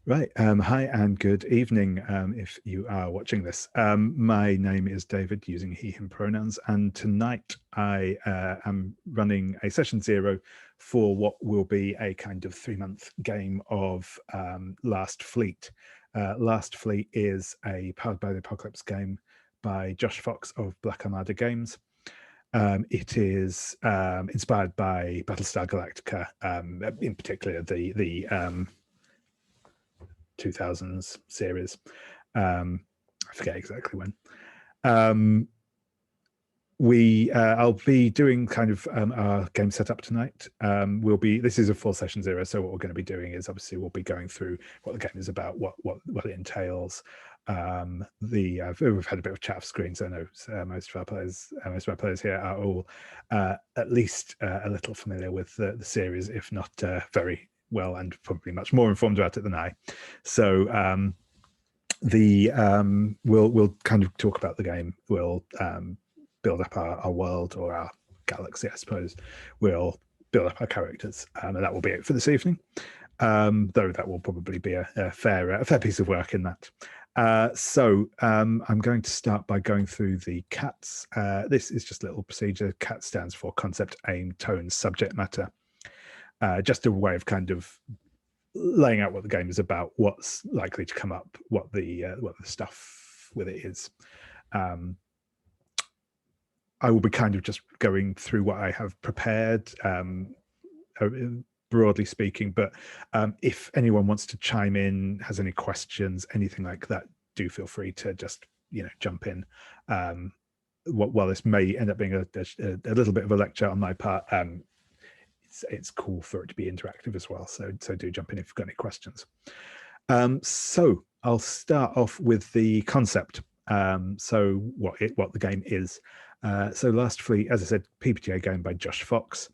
Right. Hi and good evening. If you are watching this, my name is David, using he, him pronouns, and tonight I am running a session 0 for what will be a kind of 3-month game of Last Fleet. Last Fleet is a Powered by the Apocalypse game by Josh Fox of Black Armada Games. It is inspired by Battlestar Galactica, in particular the 2000s series. I forget exactly when. I'll be doing kind of our game setup tonight. This is a full session 0, so what we're going to be doing is obviously we'll be going through what the game is about, what it entails. We've had a bit of chat off screen, so I know most of our players here are all at least a little familiar with the series, if not very well, and probably much more informed about it than I. So we'll kind of talk about the game. We'll build up our world, or our galaxy, I suppose. We'll build up our characters, and that will be it for this evening. Though that will probably be a fair piece of work in that. So I'm going to start by going through the CATs. This is just a little procedure. CAT stands for concept, aim, tone, subject matter. Just a way of kind of laying out what the game is about, what's likely to come up, what the stuff with it is. I will be kind of just going through what I have prepared, broadly speaking, but if anyone wants to chime in, has any questions, anything like that, do feel free to just jump in. While this may end up being a little bit of a lecture on my part, it's cool for it to be interactive as well, so do jump in if you've got any questions. So I'll start off with the concept. So what the game is. So Last Fleet, as I said, PBTA game by Josh Fox,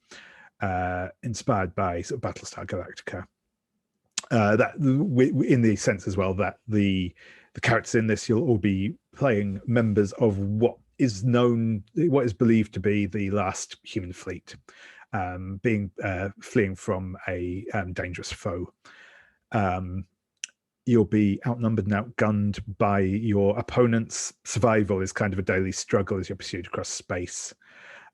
inspired by sort of Battlestar Galactica. That in the sense as well that the characters in this, you'll all be playing members of what is believed to be the last human fleet, fleeing from a dangerous foe. You'll be outnumbered and outgunned by your opponents. Survival is kind of a daily struggle as you're pursued across space.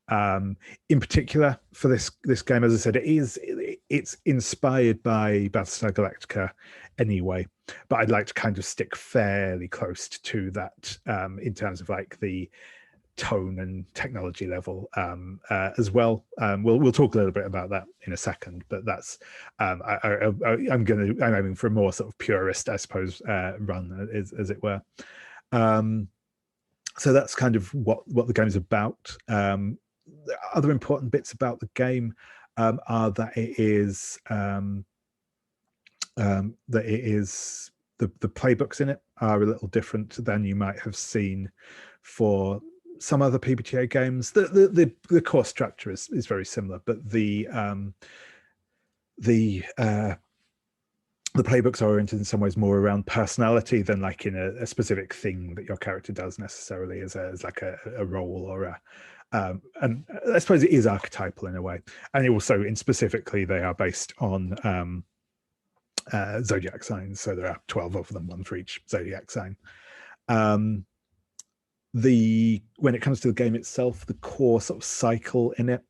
In particular, for this game, as I said, it's inspired by Battlestar Galactica anyway, but I'd like to kind of stick fairly close to that in terms of like the tone and technology level as well. We'll talk a little bit about that in a second, but that's I'm aiming for a more sort of purist, I suppose, run as it were. So that's kind of what the game's about. Other important bits about the game are that it is the playbooks in it are a little different than you might have seen for some other PBTA games. The core structure is very similar, but the playbooks are oriented in some ways more around personality than like in a specific thing that your character does necessarily as like a role or a and I suppose it is archetypal in a way. And also in specifically they are based on zodiac signs, so there are 12 of them, one for each zodiac sign. When it comes to the game itself, the core sort of cycle in it,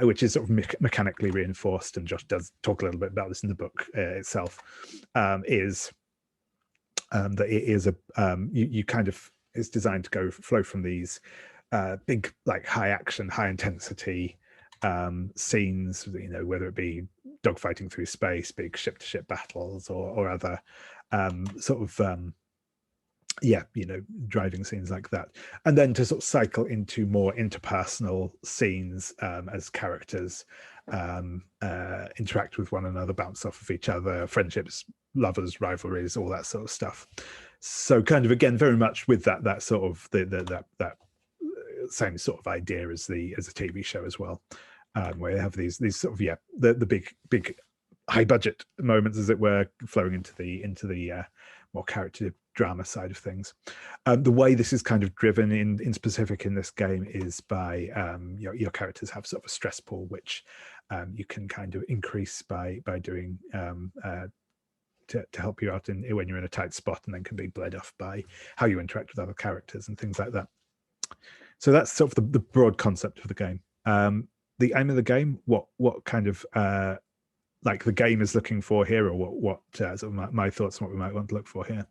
which is sort of mechanically reinforced, and Josh does talk a little bit about this in the book itself, is that it is you kind of, it's designed to flow from these big, like high action, high intensity scenes, whether it be dogfighting through space, big ship to ship battles, or other sort of driving scenes like that, and then to sort of cycle into more interpersonal scenes as characters interact with one another, bounce off of each other, friendships, lovers, rivalries, all that sort of stuff. So kind of again very much with that sort of that same sort of idea as the TV show as well, where you have these sort of the big high budget moments, as it were, flowing into the more character drama side of things. The way this is kind of driven in specific in this game is by your characters have sort of a stress pool, which you can kind of increase by doing to to help you out in when you're in a tight spot, and then can be bled off by how you interact with other characters and things like that. So that's sort of the broad concept of the game. The aim of the game, what kind of like the game is looking for here, or what sort of my thoughts on what we might want to look for here.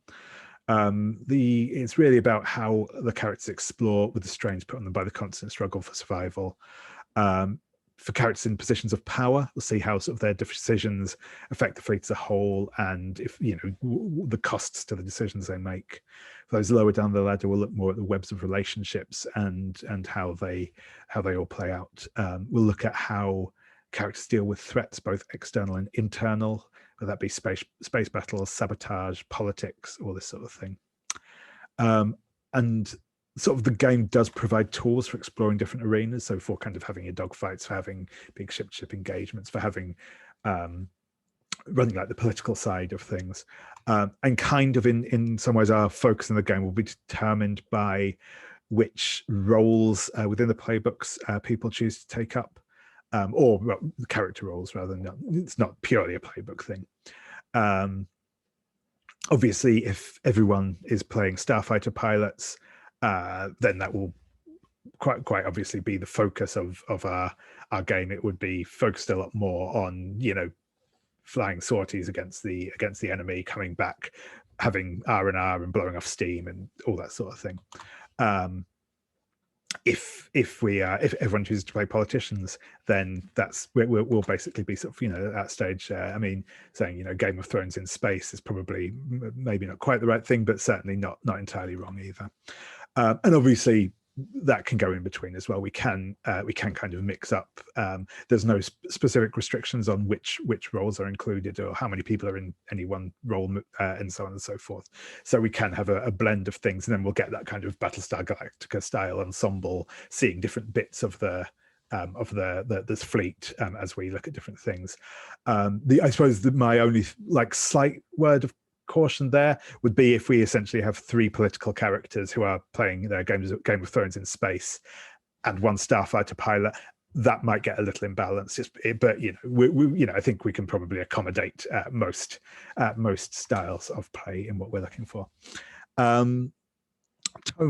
It's really about how the characters explore with the strains put on them by the constant struggle for survival. For characters in positions of power, we'll see how sort of their decisions affect the fleet as a whole, and if the costs to the decisions they make. For those lower down the ladder, we'll look more at the webs of relationships and how they all play out. We'll look at how characters deal with threats, both external and internal, whether that be space battles, sabotage, politics, all this sort of thing. And sort of the game does provide tools for exploring different arenas. So for kind of having your dogfights, for having big ship-to-ship engagements, for having running like the political side of things. And kind of in some ways our focus in the game will be determined by which roles within the playbooks people choose to take up. Or character roles rather than, it's not purely a playbook thing. Obviously, if everyone is playing starfighter pilots, then that will quite obviously be the focus of our game. It would be focused a lot more on flying sorties against the enemy, coming back, having R&R and blowing off steam and all that sort of thing. If everyone chooses to play politicians, then we'll basically be sort of at that stage. I mean, saying Game of Thrones in space is probably maybe not quite the right thing, but certainly not entirely wrong either. And obviously that can go in between as well. We can kind of mix up. There's no specific restrictions on which roles are included or how many people are in any one role, and so on and so forth. So we can have a blend of things, and then we'll get that kind of Battlestar Galactica style ensemble, seeing different bits of the this fleet as we look at different things. I suppose my only slight word of caution there would be if we essentially have 3 political characters who are playing their Game of Thrones in space and 1 starfighter pilot, that might get a little imbalanced. But we I think we can probably accommodate most styles of play in what we're looking for. Tone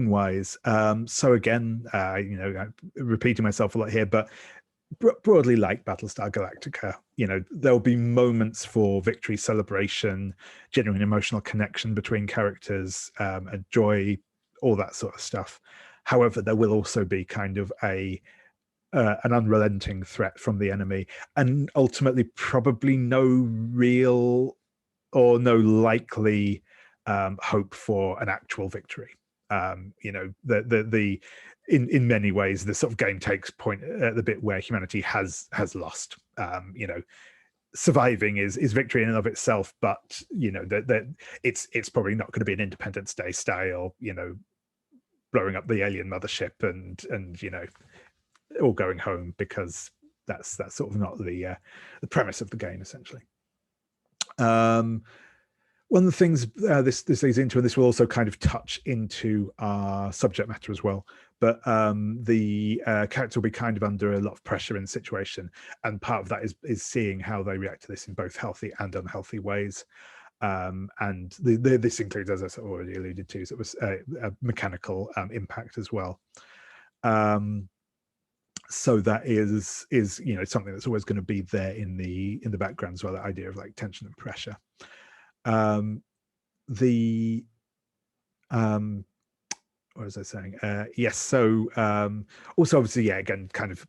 wise, so again, I'm repeating myself a lot here, but broadly like Battlestar Galactica, there'll be moments for victory, celebration, genuine emotional connection between characters, and joy, all that sort of stuff. However, there will also be kind of an unrelenting threat from the enemy, and ultimately probably no real or no likely hope for an actual victory. In many ways, the sort of game takes point at the bit where humanity has lost. Surviving is victory in and of itself, but it's probably not going to be an Independence Day style, blowing up the alien mothership and all going home, because that's sort of not the premise of the game, essentially. One of the things this leads into, and this will also kind of touch into our subject matter as well, but the character will be kind of under a lot of pressure in the situation, and part of that is seeing how they react to this in both healthy and unhealthy ways. And this includes, as I already alluded to, so it was a mechanical impact as well. So that is something that's always going to be there in the background as well, that idea of tension and pressure. What was I saying? Yes. So also, obviously, again, kind of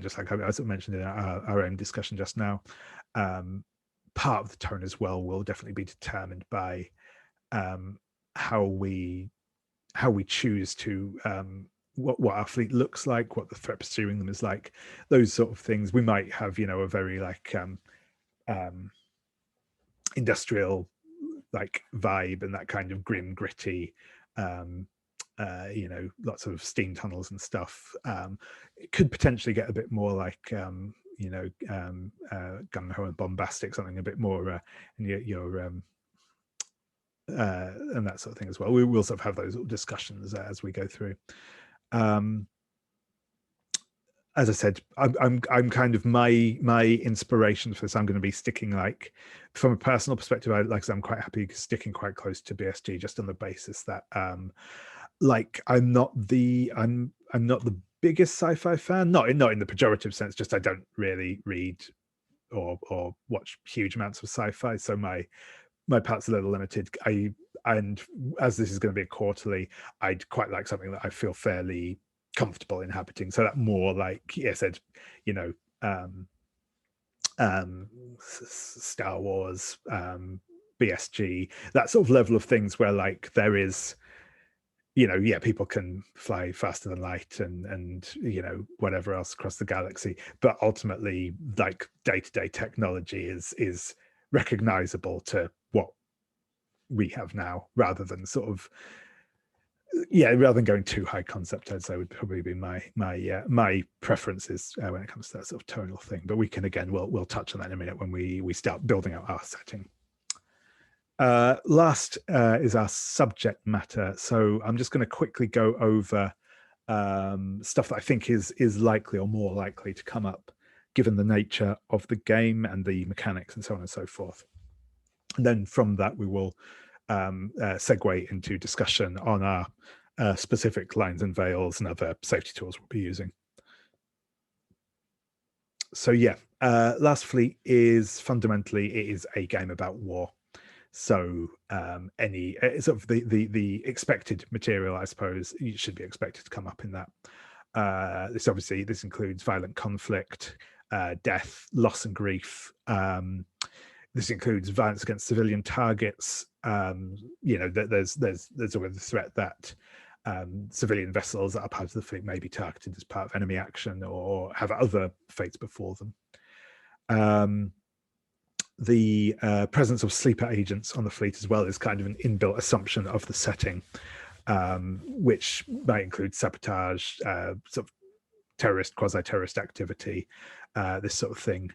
just like I mentioned in our own discussion just now, part of the tone as well will definitely be determined by how we choose to what our fleet looks like, what the threat pursuing them is like, those sort of things. We might have a very industrial vibe, and that kind of grim, gritty, lots of steam tunnels and stuff. It could potentially get a bit more gung ho and bombastic, something a bit more in your and that sort of thing as well. We will sort of have those discussions as we go through. as I said, I'm kind of my inspiration for this. I'm going to be sticking, like, from a personal perspective, I'm quite happy sticking quite close to BSG, just on the basis that like I'm not the biggest sci-fi fan, not in the pejorative sense, just I don't really read or watch huge amounts of sci-fi, so my parts are a little limited. And as this is going to be a quarterly, I'd quite like something that I feel fairly comfortable inhabiting. So that more like, yeah, said, you know, Star Wars, BSG, that sort of level of things where like there is, you know, yeah, people can fly faster than light and you know, whatever else across the galaxy, but ultimately like day-to-day technology is recognizable to what we have now, rather than sort of, yeah, rather than going too high concept, I'd say would probably be my preferences when it comes to that sort of tonal thing. But we can, again, we'll touch on that in a minute when we start building out our setting. Last is our subject matter. So I'm just going to quickly go over stuff that I think is likely or more likely to come up, given the nature of the game and the mechanics and so on and so forth. And then from that, we will segue into discussion on our specific lines and veils and other safety tools we'll be using. So yeah, Last Fleet is fundamentally, it is a game about war. So any sort of the expected material, I suppose, should be expected to come up in that. This includes violent conflict, death, loss and grief. This includes violence against civilian targets. You know, there's always the threat that civilian vessels that are part of the fleet may be targeted as part of enemy action or have other fates before them. The presence of sleeper agents on the fleet as well is kind of an inbuilt assumption of the setting, which might include sabotage, sort of terrorist, quasi-terrorist activity, this sort of thing.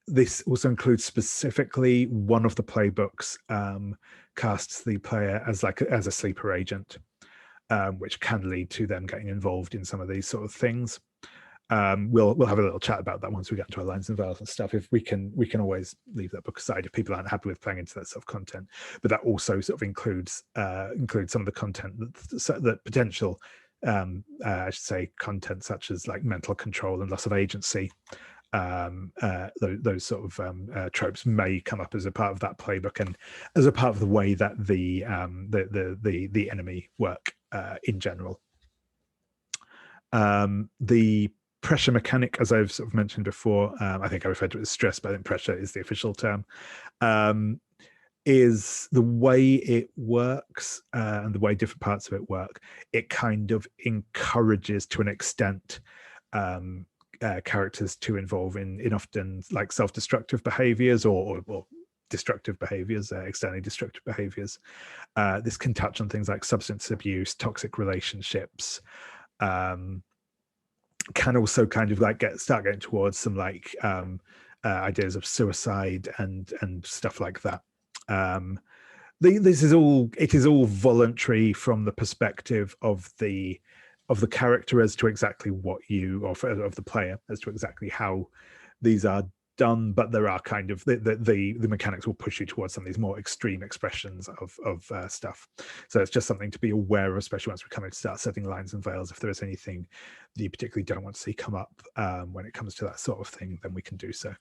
This also includes specifically one of the playbooks casts the player as a sleeper agent, which can lead to them getting involved in some of these sort of things. We'll have a little chat about that once we get into our lines and veils and stuff. If we can always leave that book aside if people aren't happy with playing into that sort of content. But that also sort of includes some of the content that potential, I should say, content such as like mental control and loss of agency. Those sort of tropes may come up as a part of that playbook and as a part of the way that the enemy work in general. The pressure mechanic, as I've sort of mentioned before, I think I referred to it as stress, but I think pressure is the official term, is the way it works and the way different parts of it work. It kind of encourages, to an extent, characters to involve in often like self-destructive behaviors or destructive behaviors, externally destructive behaviors. This can touch on things like substance abuse, toxic relationships, can also kind of like start getting towards some like ideas of suicide and stuff like that. It is all voluntary from the perspective of the character as to exactly what you, or of the player as to exactly how these are done, but there are kind of the mechanics will push you towards some of these more extreme expressions of stuff. So it's just something to be aware of, especially once we come in to start setting lines and veils. If there is anything that you particularly don't want to see come up when it comes to that sort of thing, then we can do so.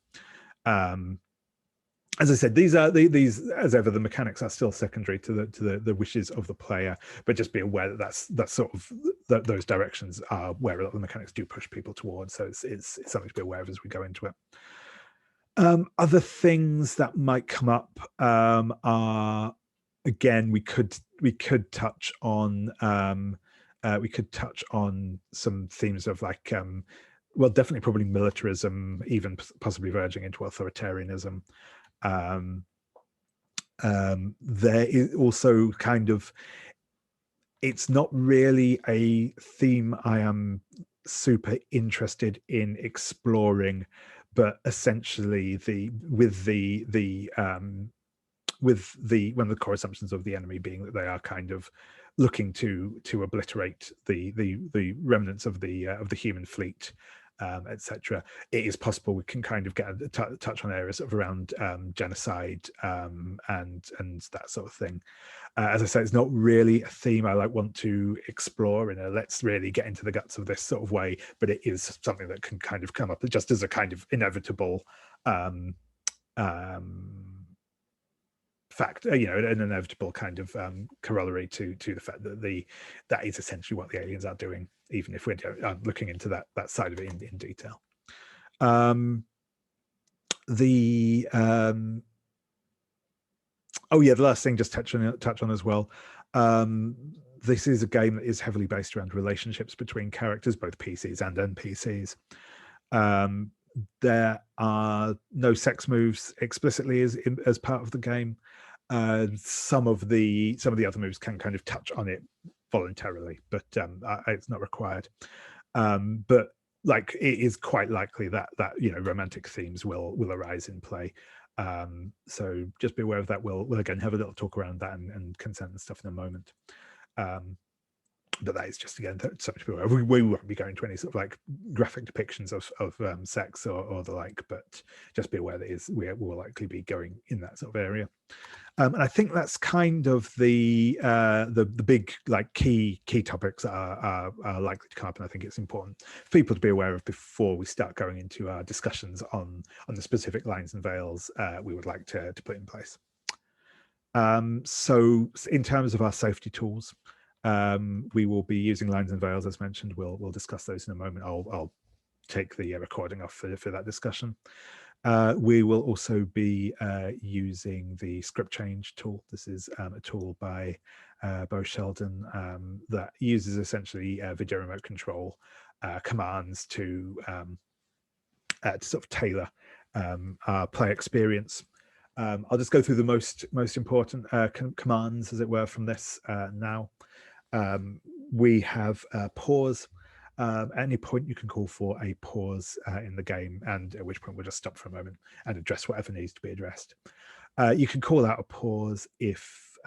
As I said, these as ever, the mechanics are still secondary to the wishes of the player, but just be aware that that's sort of those directions are where a lot of the mechanics do push people towards. So it's something to be aware of as we go into it. Other things that might come up are, again, we could touch on some themes of like well, definitely probably militarism, even possibly verging into authoritarianism. There is also kind of, it's not really a theme I am super interested in exploring, but essentially one of the core assumptions of the enemy being that they are kind of looking to obliterate the remnants of the human fleet, etc. It is possible we can kind of get a touch on areas of around genocide and that sort of thing. As I say, it's not really a theme I want to explore in a let's really get into the guts of this sort of way, but it is something that can kind of come up just as a kind of inevitable fact, an inevitable kind of corollary to the fact that that is essentially what the aliens are doing, even if we're looking into that side of it in detail. Oh yeah, the last thing just touch on as well. This is a game that is heavily based around relationships between characters, both PCs and NPCs. There are no sex moves explicitly as part of the game. Some of the other moves can kind of touch on it voluntarily, but it's not required. But it is quite likely that romantic themes will arise in play. So just be aware of that. We'll again have a little talk around that and consent and stuff in a moment. But that is just, again, something to be aware of. We won't be going to any sort of graphic depictions of sex or the like, but just be aware that we will likely be going in that sort of area. And I think that's kind of the big key topics that are likely to come up, and I think it's important for people to be aware of before we start going into our discussions on the specific lines and veils we would like to put in place. So in terms of our safety tools, we will be using lines and veils as mentioned. We'll discuss those in a moment. I'll take the recording off for that discussion. We will also be using the script change tool. This is a tool by Bo Sheldon that uses essentially video remote control commands to sort of tailor our play experience. I'll just go through the most important commands, as it were, from this now. We have pause. At any point you can call for a pause in the game, and at which point we'll just stop for a moment and address whatever needs to be addressed. You can call out a pause if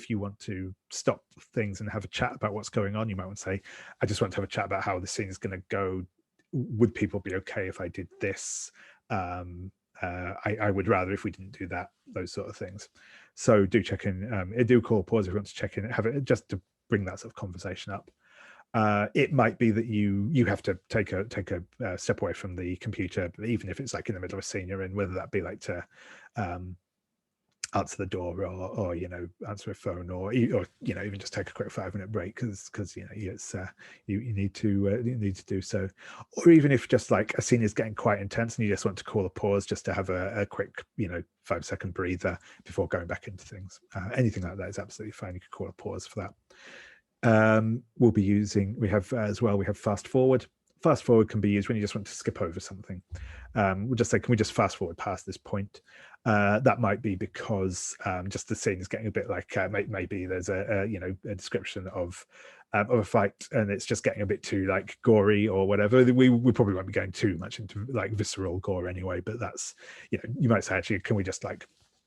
you want to stop things and have a chat about what's going on. You might want to say, I just want to have a chat about how the scene is going to go. Would people be okay if I did this? I would rather if we didn't do that, those sort of things. So do check in, do call pause if you want to check in, have it just to bring that sort of conversation up. It might be that you have to take a step away from the computer, even if it's in the middle of a scene you're in, whether that be to answer the door or answer a phone or even just take a quick 5-minute break because it's you need to do so, or even if just a scene is getting quite intense and you just want to call a pause just to have a quick 5-second breather before going back into things. Anything like that is absolutely fine. You can call a pause for that. We'll be using, we have fast forward. Fast forward can be used when you just want to skip over something. We'll just say, can we just fast forward past this point? That might be because just the scene is getting a bit maybe there's a description of a fight and it's just getting a bit too gory or whatever. We probably won't be going too much into visceral gore anyway, but that's, you might say, actually, can we just we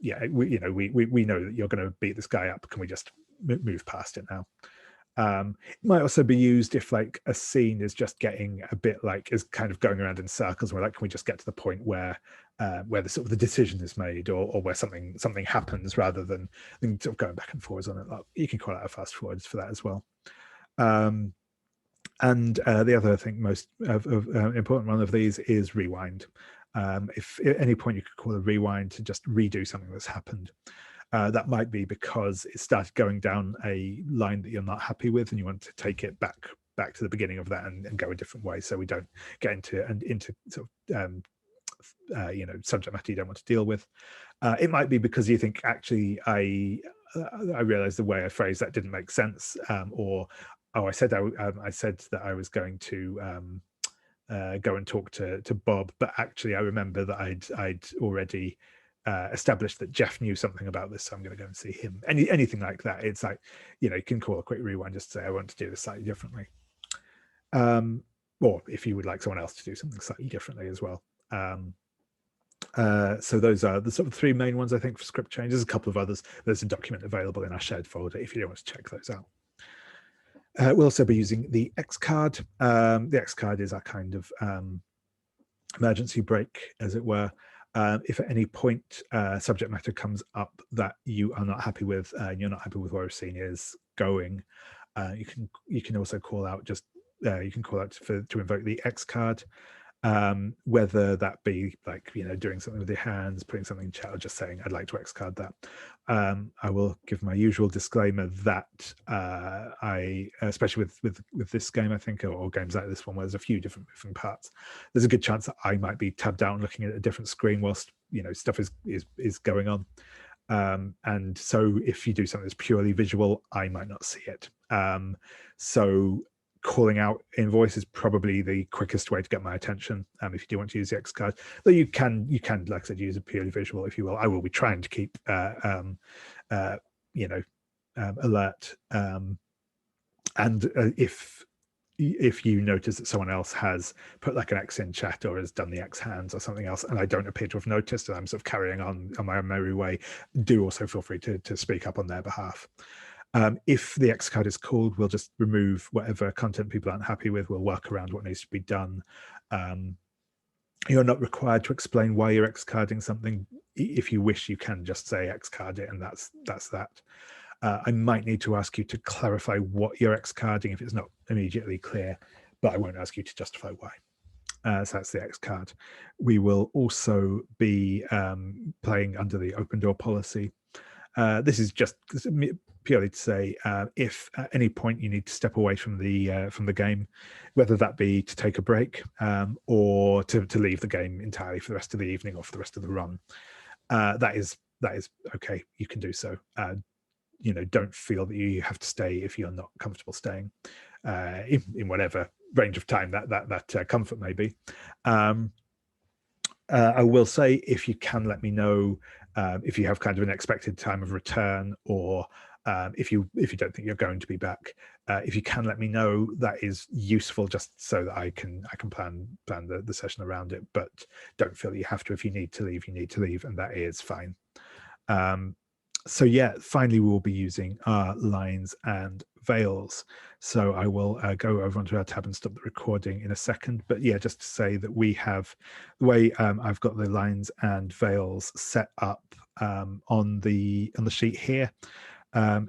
know that you're going to beat this guy up. Can we just move past it now? It might also be used if a scene is just getting a bit is kind of going around in circles. We're can we just get to the point where the sort of the decision is made or where something happens rather than sort of going back and forwards on it. You can call out a fast forwards for that as well. And the other, I think, most important one of these is rewind. If at any point you could call a rewind to just redo something that's happened. That might be because it started going down a line that you're not happy with and you want to take it back to the beginning of that and go a different way, so we don't get into sort of subject matter you don't want to deal with. It might be because you think, actually, I realized the way I phrased that didn't make sense, or I said that I was going to go and talk to Bob, but actually I remember that I'd already established that Jeff knew something about this, so I'm going to go and see him. Anything like that. It's you can call a quick rewind just to say, I want to do this slightly differently. Or if you would like someone else to do something slightly differently as well. So those are the sort of 3 main ones, I think, for script changes. There's a couple of others. There's a document available in our shared folder if you want to check those out. We'll also be using the X card. The X card is our kind of emergency brake, as it were. If at any point subject matter comes up that you are not happy with, and you're not happy with where a scene is going, you can also call out you can call out to invoke the X card. Whether that be like, doing something with your hands, putting something in chat, or just saying I'd like to X card that. I will give my usual disclaimer that I, especially with this game, I think, or games like this one where there's a few different moving parts, there's a good chance that I might be tabbed out and looking at a different screen whilst stuff is going on. And so if you do something that's purely visual, I might not see it. So calling out in voice is probably the quickest way to get my attention. If you do want to use the X card, though you can, like I said, use a purely visual if you will. I will be trying to keep alert. And if you notice that someone else has put like an X in chat or has done the X hands or something else, and I don't appear to have noticed, and I'm sort of carrying on my merry way, do also feel free to speak up on their behalf. If the X card is called, we'll just remove whatever content people aren't happy with. We'll work around what needs to be done. You're not required to explain why you're X carding something. If you wish, you can just say X card it, and that's that. I might need to ask you to clarify what you're X carding if it's not immediately clear, but I won't ask you to justify why. So that's the X card. We will also be playing under the open door policy. This is just purely to say if at any point you need to step away from the game, whether that be to take a break or to leave the game entirely for the rest of the evening or for the rest of the run, that is okay. You can do so. Don't feel that you have to stay if you're not comfortable staying in whatever range of time that comfort may be. I will say, if you can let me know if you have kind of an expected time of return, or if you don't think you're going to be back, if you can let me know, that is useful, just so that I can plan the session around it. But don't feel that you have to. If you need to leave, you need to leave, and that is fine. So yeah, finally we will be using our lines and veils. So I will go over onto our tab and stop the recording in a second. But yeah, just to say that we have the way I've got the lines and veils set up on the sheet here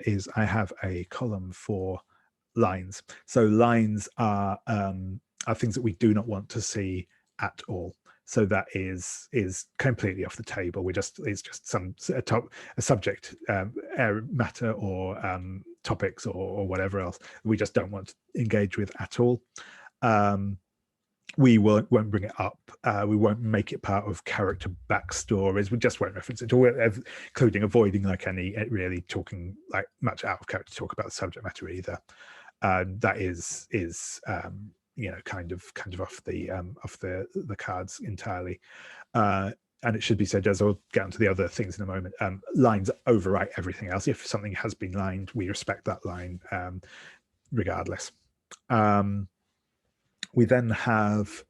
is I have a column for lines. So lines are things that we do not want to see at all. So that is completely off the table. It's just a subject matter or topics or whatever else we just don't want to engage with at all. We won't bring it up. We won't make it part of character backstories. We just won't reference it at all, including avoiding like any really talking like much out of character talk about the subject matter either. That is kind of off the cards entirely. And it should be said, as I'll get onto the other things in a moment, lines overwrite everything else. If something has been lined, we respect that line regardless. We then have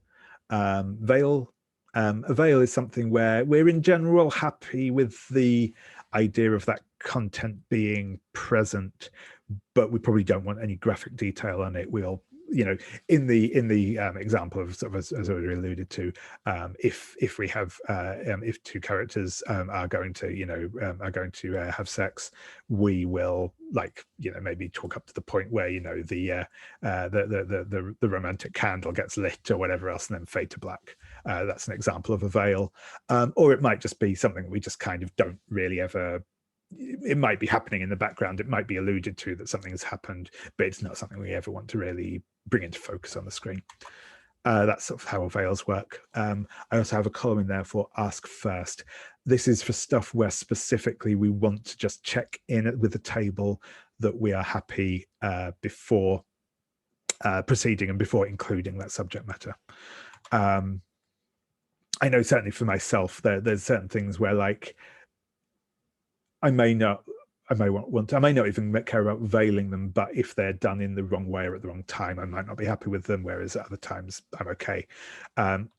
veil. A veil is something where we're in general happy with the idea of that content being present, but we probably don't want any graphic detail on it. We'll, in the example of sort of as already alluded to, if we have if two characters are going to have sex, we will maybe talk up to the point where the romantic candle gets lit or whatever else, and then fade to black. That's an example of a veil, or it might just be something we just kind of don't really ever. It might be happening in the background. It might be alluded to that something has happened, but it's not something we ever want to really bring into focus on the screen. That's sort of how veils work. I also have a column in there for ask first. This is for stuff where specifically we want to just check in with the table that we are happy before proceeding and before including that subject matter. I know certainly for myself, there's certain things where I may not even care about veiling them, but if they're done in the wrong way or at the wrong time, I might not be happy with them, whereas at other times I'm okay.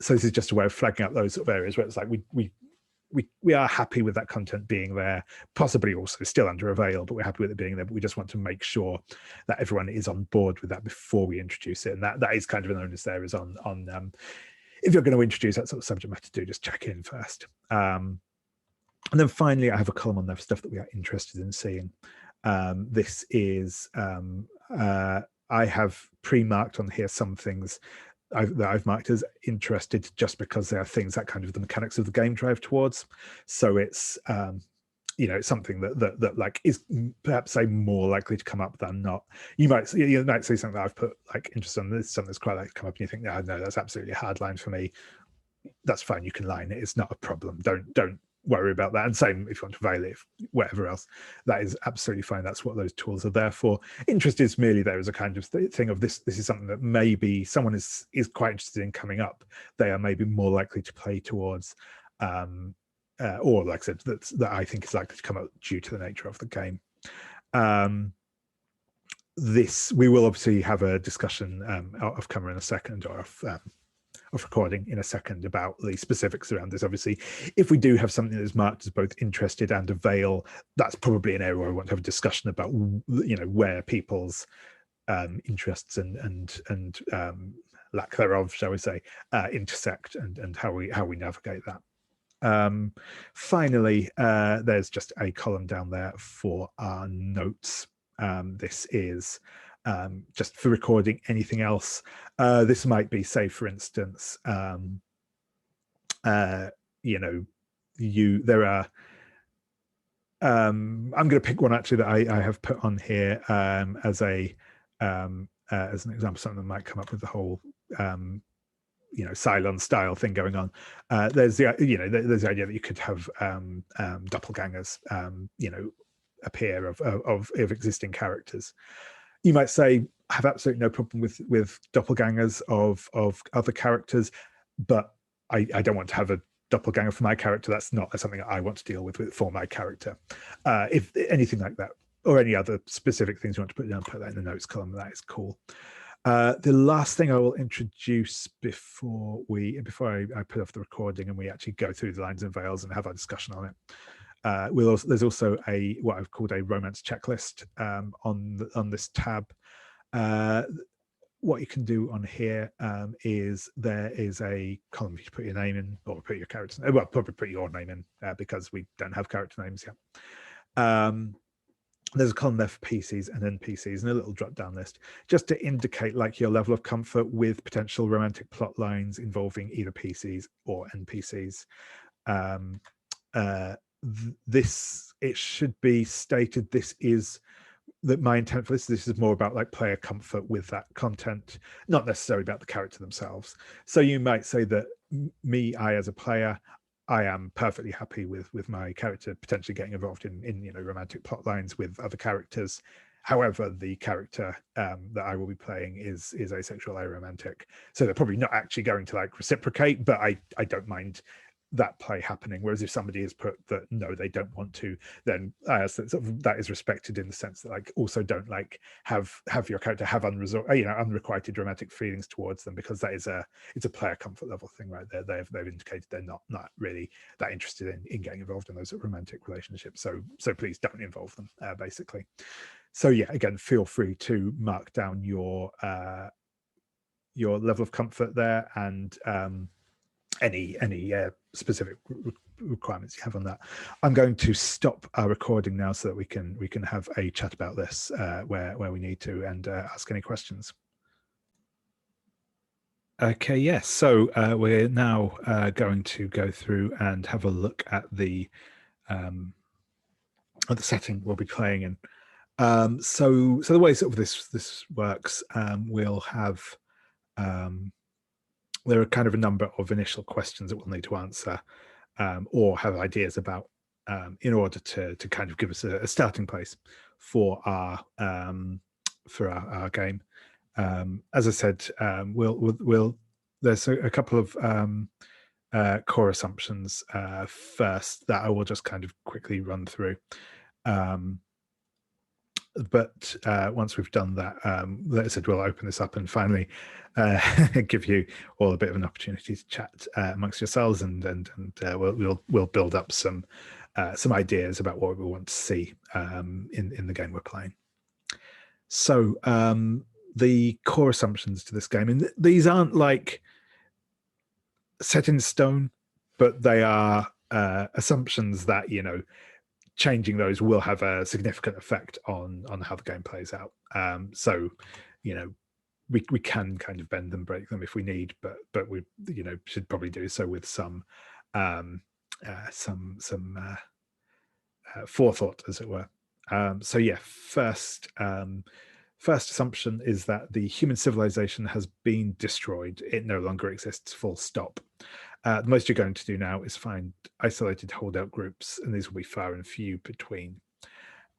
So this is just a way of flagging out those sort of areas where it's like we we are happy with that content being there, possibly also still under a veil, but we're happy with it being there. But we just want to make sure that everyone is on board with that before we introduce it, and that is kind of an onus there is on if you're going to introduce that sort of subject matter, do just check in first. And then finally, I have a column on there for stuff that we are interested in seeing. This is I have pre-marked on here some things that I've marked as interested just because they are things that kind of the mechanics of the game drive towards. So it's it's something that like is perhaps say more likely to come up than not. You might see something that I've put like interest in this, something that's quite likely to come up, and you think, no, that's absolutely a hard line for me. That's fine, you can line it. It's not a problem. Don't worry about that. And same if you want to veil it, whatever else, that is absolutely fine. That's what those tools are there for. Interest is merely there as a kind of thing of this is something that maybe someone is quite interested in coming up. They are maybe more likely to play towards, or like I said, that I think is likely to come up due to the nature of the game. This we will obviously have a discussion of camera in a second, or of recording in a second, about the specifics around this. Obviously, if we do have something that is marked as both interested and a veil, that's probably an area where I want to have a discussion about where people's interests and lack thereof, shall we say, intersect, and how we navigate that. Finally, there's just a column down there for our notes. This is just for recording anything else. This might be, say, for instance, there are I'm going to pick one actually that I have put on here as an example, something that might come up with the whole Cylon style thing going on. There's the there's the idea that you could have doppelgangers appear of existing characters. You might say, I have absolutely no problem with doppelgangers of other characters, but I don't want to have a doppelganger for my character. That's not something I want to deal with for my character. If anything like that, or any other specific things you want to put down, put that in the notes column. That is cool. The last thing I will introduce before I put off the recording and we actually go through the lines and veils and have our discussion on it. There's also what I've called a romance checklist on this tab. What you can do on here is there is a column you put your name in, or put your character. Well, probably put your name in because we don't have character names yet. There's a column there for PCs and NPCs, and a little drop-down list just to indicate like your level of comfort with potential romantic plot lines involving either PCs or NPCs. It should be stated that my intent for this is more about like player comfort with that content, not necessarily about the character themselves. So you might say that I as a player, I am perfectly happy with my character potentially getting involved in romantic plot lines with other characters. However, the character that I will be playing is asexual, aromantic, so they're probably not actually going to like reciprocate, but I don't mind that play happening. Whereas if somebody has put that no, they don't want to, then that is respected in the sense that like also don't like have your character have unrequited romantic feelings towards them, because it's a player comfort level thing right there. They've indicated they're not really that interested in getting involved in those romantic relationships. So please don't involve them, basically. So yeah, again, feel free to mark down your level of comfort there, and any specific requirements you have on that. I'm going to stop our recording now so that we can have a chat about this where we need to, and ask any questions. Okay, yes. So we're now going to go through and have a look at the setting we'll be playing in. So the way sort of this works, we'll have there are kind of a number of initial questions that we'll need to answer or have ideas about in order to kind of give us a starting place for our game. As I said, we'll there's a couple of core assumptions first that I will just kind of quickly run through. but once we've done that, like I said, we'll open this up and finally give you all a bit of an opportunity to chat amongst yourselves, and we'll build up some ideas about what we want to see in the game we're playing. So the core assumptions to this game, and these aren't like set in stone, but they are assumptions that, you know, changing those will have a significant effect on how the game plays out. So, you know, we can kind of bend them, break them if we need, but we, you know, should probably do so with some forethought, as it were. So yeah, first assumption is that the human civilization has been destroyed. It no longer exists, full stop. The most you're going to do now is find isolated holdout groups, and these will be far and few between.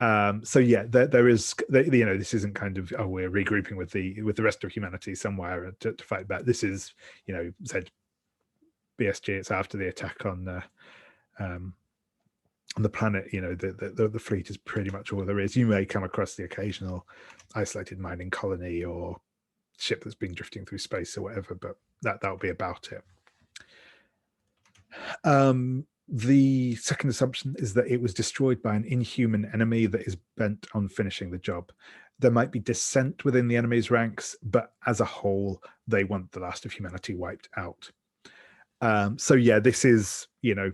So yeah, there is, you know, this isn't kind of, oh, we're regrouping with the rest of humanity somewhere to fight back. This is, you know, said BSG. It's after the attack on the planet. You know, the fleet is pretty much all there is. You may come across the occasional isolated mining colony or ship that's been drifting through space or whatever, but that'll be about it. The second assumption is that it was destroyed by an inhuman enemy that is bent on finishing the job. There might be dissent within the enemy's ranks, but as a whole, they want the last of humanity wiped out. So yeah, this is, you know,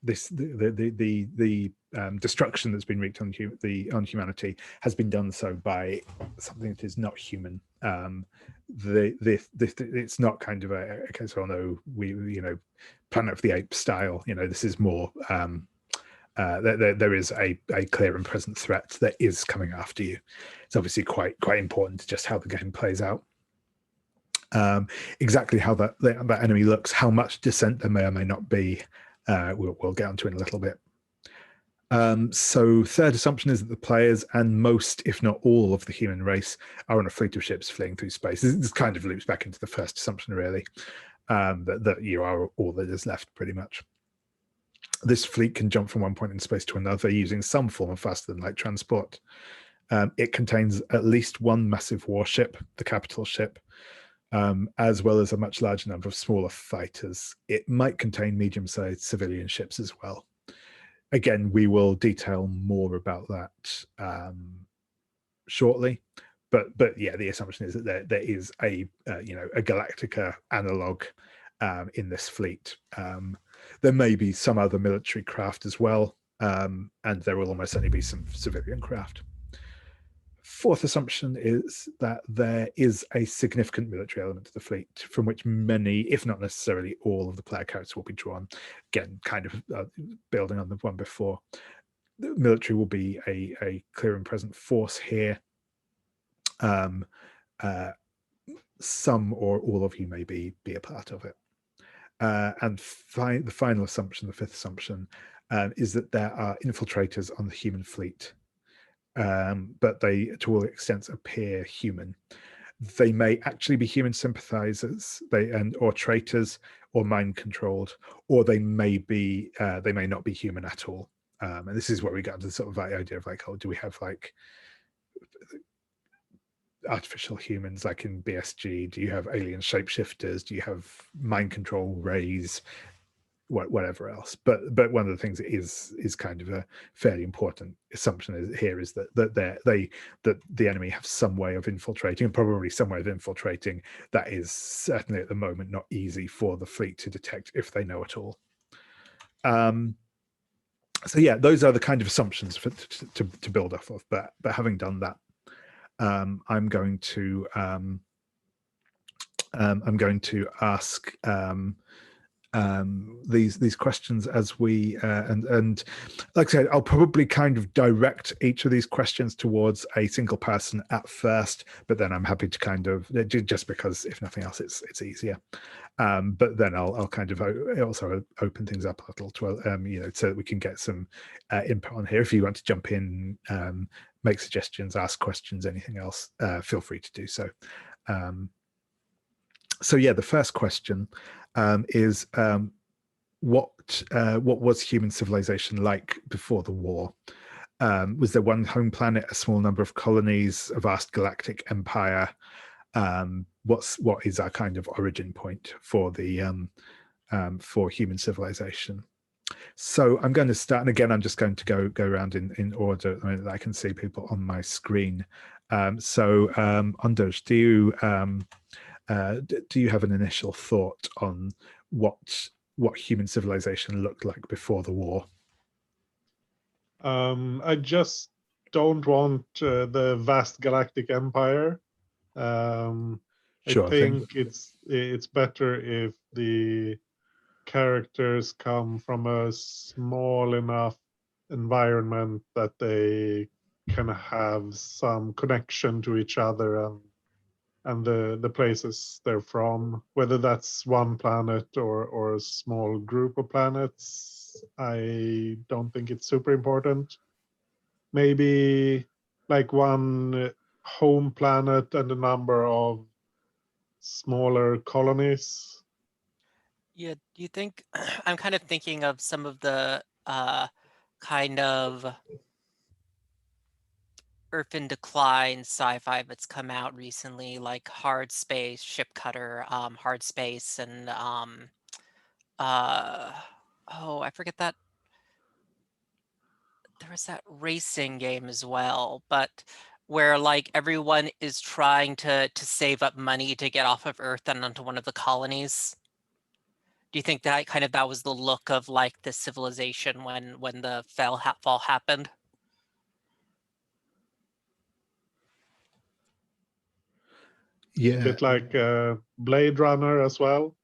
the destruction that's been wreaked on humanity has been done so by something that is not human. It's not kind of a case of, oh no, we, you know, Planet of the Apes style. You know, this is more there is a clear and present threat that is coming after you. It's obviously quite important to just how the game plays out. Exactly how that enemy looks, how much dissent there may or may not be, we'll get onto in a little bit. So third assumption is that the players and most, if not all, of the human race are on a fleet of ships fleeing through space. This kind of loops back into the first assumption, really, that you are all that is left, pretty much. This fleet can jump from one point in space to another using some form of faster than light transport. It contains at least one massive warship, the capital ship, as well as a much larger number of smaller fighters. It might contain medium-sized civilian ships as well. Again, we will detail more about that shortly, but yeah, the assumption is that there is a you know, a Galactica analog in this fleet. There may be some other military craft as well, and there will almost certainly be some civilian craft. Fourth assumption is that there is a significant military element to the fleet from which many, if not necessarily all, of the player characters will be drawn. Again, kind of building on the one before. The military will be a clear and present force here. Some or all of you may be a part of it. And the final assumption, the fifth assumption, is that there are infiltrators on the human fleet. But they, to all extents, appear human. They may actually be human sympathizers, or traitors, or mind controlled, or they may not be human at all. And this is where we got into the sort of idea of like, oh, do we have like artificial humans like in BSG? Do you have alien shapeshifters? Do you have mind control rays? Whatever else, but one of the things that is kind of a fairly important assumption here is that the enemy have some way of infiltrating, and probably some way of infiltrating that is certainly at the moment not easy for the fleet to detect if they know at all. So yeah, those are the kind of assumptions to build off of. But having done that, I'm going to ask these questions as we and like I said, I'll probably kind of direct each of these questions towards a single person at first, but then I'm happy to kind of, just because if nothing else it's easier, but then I'll kind of also open things up a little to you know, so that we can get some input on here. If you want to jump in, make suggestions, ask questions, anything else, feel free to do so. So yeah, the first question is what was human civilization like before the war? was there one home planet, a small number of colonies, a vast galactic empire? What is our kind of origin point for the for human civilization? So I'm going to start, and again, I'm just going to go around in order that I can see people on my screen. Anders, do you have an initial thought on what human civilization looked like before the war? I just don't want the vast galactic empire. Sure I think it's better if the characters come from a small enough environment that they can have some connection to each other and the places they're from, whether that's one planet or a small group of planets. I don't think it's super important. Maybe like one home planet and a number of smaller colonies. Yeah, do you think I'm kind of thinking of some of the kind of Earth in Decline sci-fi that's come out recently, like Hard Space, Ship Cutter, Hard Space, and oh, I forget that. There was that racing game as well, but where like everyone is trying to save up money to get off of Earth and onto one of the colonies. Do you think that that was the look of like the civilization when the fall happened? Yeah, a bit like Blade Runner as well.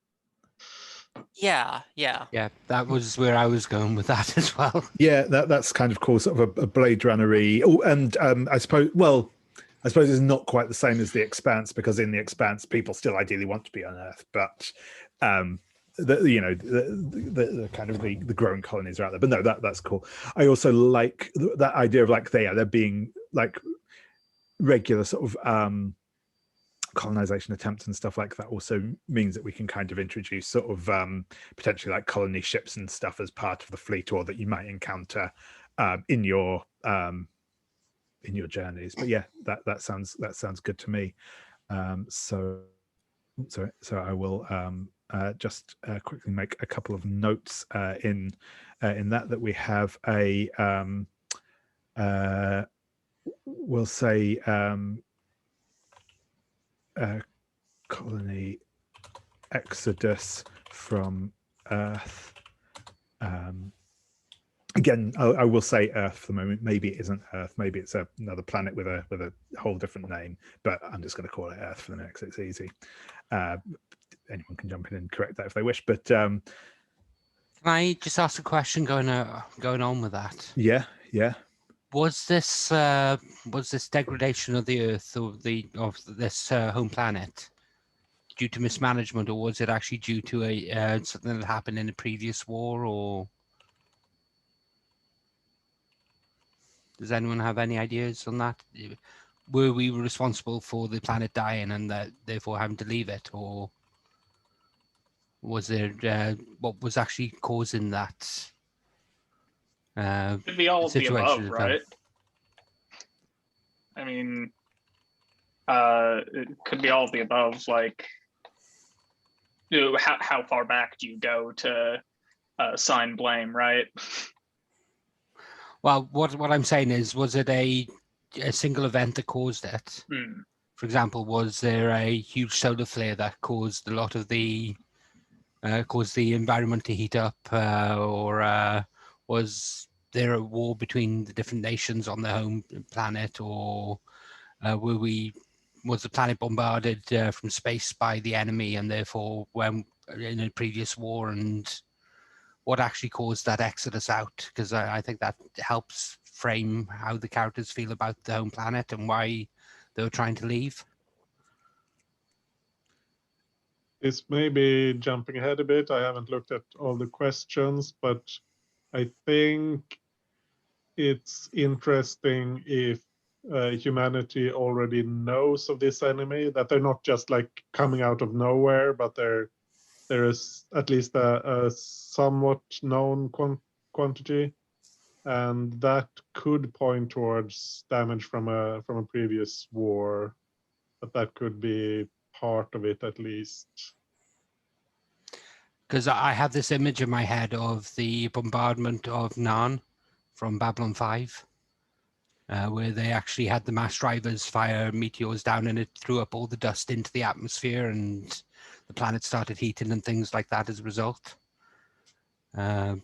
Yeah. That was where I was going with that as well. Yeah, that's kind of cool, sort of a Blade Runner-y. Oh, and I suppose it's not quite the same as The Expanse, because in The Expanse, people still ideally want to be on Earth, but the kind of the growing colonies are out there. But no, that's cool. I also like that idea of like there being like regular sort of colonization attempts and stuff like that. Also means that we can kind of introduce sort of potentially like colony ships and stuff as part of the fleet, or that you might encounter in your journeys. But yeah, that sounds good to me. So I will just quickly make a couple of notes in that we have a we'll say colony exodus from Earth. Again, I will say Earth for the moment. Maybe it isn't Earth. Maybe it's another planet with a whole different name. But I'm just going to call it Earth for the next. It's easy. Anyone can jump in and correct that if they wish. But can I just ask a question going on with that? Yeah. Was this degradation of the Earth of this home planet due to mismanagement, or was it actually due to a something that happened in a previous war? Or does anyone have any ideas on that? Were we responsible for the planet dying and that therefore having to leave it, or was there what was actually causing that? Could be all of the above, right? I mean, it could be all of the above. Like, how far back do you go to assign blame, right? Well, what I'm saying is, was it a single event that caused it? For example, was there a huge solar flare that caused a lot of the environment to heat up, or was there a war between the different nations on the home planet, or was the planet bombarded from space by the enemy, and therefore when in a previous war, and what actually caused that exodus out? Because I think that helps frame how the characters feel about the home planet and why they were trying to leave. This may be jumping ahead a bit. I haven't looked at all the questions, but I think it's interesting if humanity already knows of this enemy, that they're not just like coming out of nowhere, but there is at least a somewhat known quantity. and that could point towards damage from a previous war, but that could be part of it at least. Because I have this image in my head of the bombardment of Narn from Babylon 5, where they actually had the mass drivers fire meteors down and it threw up all the dust into the atmosphere and the planet started heating and things like that as a result. Yeah,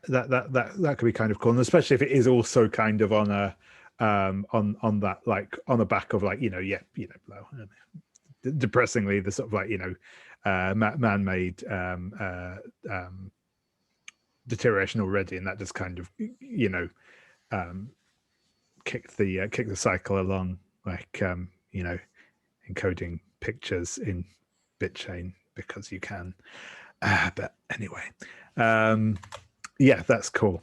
that could be kind of cool, and especially if it is also kind of on a on that, like on the back of, like, depressingly, the sort of, like, man-made deterioration already, and that just kind of kicked the cycle along, like encoding pictures in bitchain because you can. But anyway, yeah, that's cool.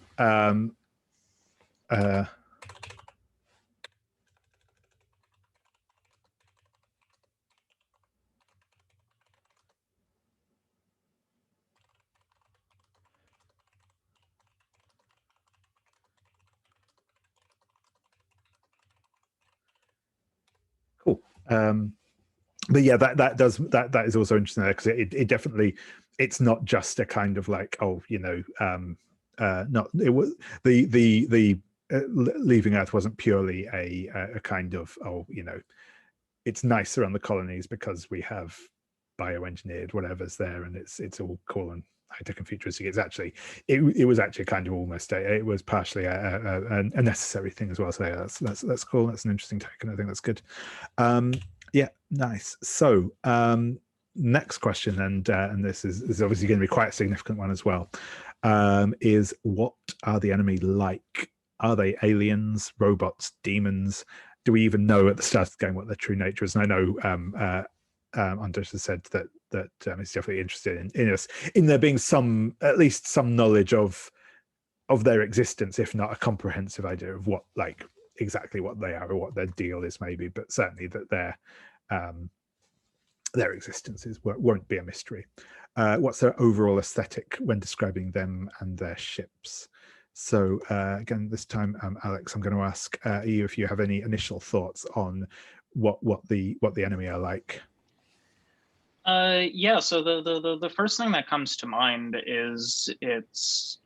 Cool. But yeah, that is also interesting there, because it definitely, it's not just a kind of like, not, it was the leaving Earth wasn't purely a kind of, it's nicer on the colonies because we have bioengineered whatever's there, and it's all cool and high-tech and futuristic. It's actually, it was actually kind of almost it was partially a necessary thing as well. So yeah, that's cool. That's an interesting take, and I think that's good. Yeah, nice. So next question, and this is obviously going to be quite a significant one as well, is what are the enemy like? Are they aliens, robots, demons? Do we even know at the start of the game what their true nature is? And I know Anders has said that he's definitely interested in there being at least some knowledge of their existence, if not a comprehensive idea of what, like, exactly what they are or what their deal is, maybe, but certainly that their existences won't be a mystery. What's their overall aesthetic when describing them and their ships? So again, this time, Alex, I'm going to ask you if you have any initial thoughts on what the enemy are like. Yeah, so the first thing that comes to mind is, it's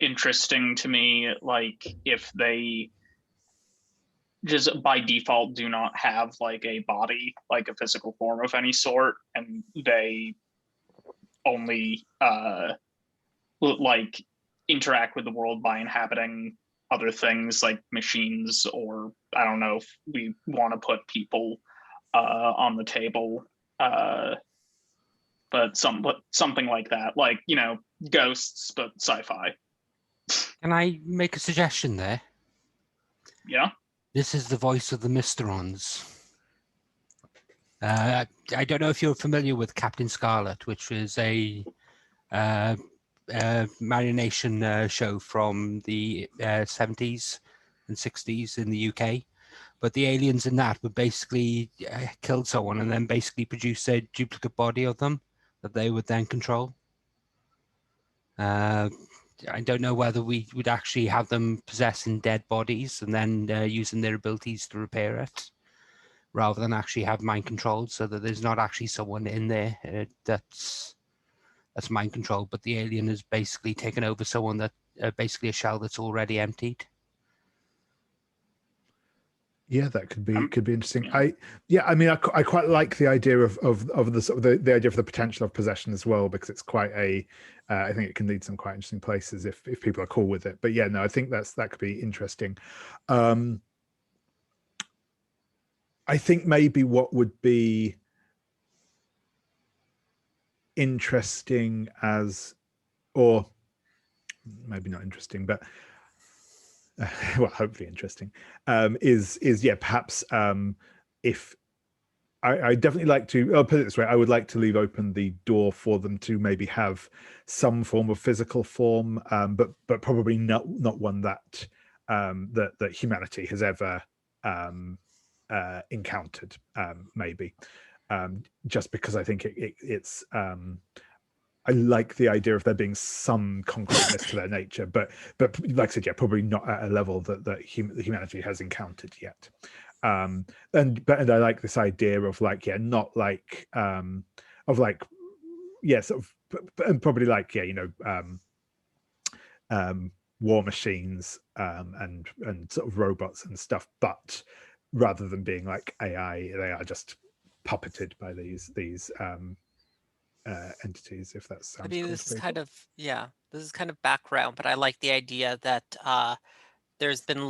interesting to me, like, if they just by default do not have like a body, like a physical form of any sort, and they only like interact with the world by inhabiting other things like machines, or I don't know if we want to put people on the table, but something like that, like, ghosts, but sci-fi. Can I make a suggestion there? Yeah. This is the voice of the Mysterons. I don't know if you're familiar with Captain Scarlet, which is a marionation show from the 70s and 60s in the UK. But the aliens in that would basically kill someone and then basically produce a duplicate body of them that they would then control. I don't know whether we would actually have them possessing dead bodies and then using their abilities to repair it, rather than actually have mind controlled, so that there's not actually someone in there that's mind controlled, but the alien has basically taken over someone that basically a shell that's already emptied. Yeah, that could be interesting. I quite like the idea of the sort of the idea of the potential of possession as well, because it's quite a I think it can lead some quite interesting places if people are cool with it. But yeah, no, I think that could be interesting. I think maybe what would be interesting or maybe not interesting, but well, hopefully interesting, is yeah, perhaps if I definitely like to, I'll put it this way, I would like to leave open the door for them to maybe have some form of physical form, but probably not one that that humanity has ever encountered, maybe, just because I think it's I like the idea of there being some concreteness to their nature, but like I said, yeah, probably not at a level that humanity has encountered yet. And I like this idea of like, yeah, not like of like, yeah, sort of, and probably like, yeah, you know, war machines and sort of robots and stuff, but rather than being like AI, they are just puppeted by these entities, if that sounds I mean, cool this to is people. kind of, yeah, this is kind of background, but I like the idea that there's been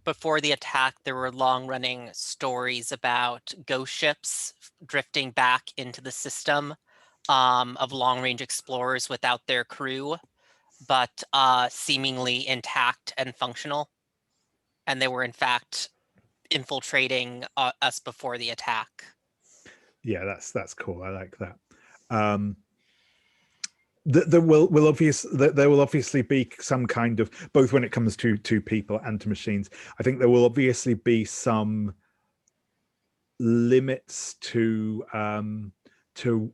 before the attack, there were long running stories about ghost ships drifting back into the system of long range explorers without their crew, but seemingly intact and functional. And they were in fact infiltrating us before the attack. Yeah, that's cool. I like that. There will obviously be some kind of, both when it comes to people and to machines, I think there will obviously be some limits to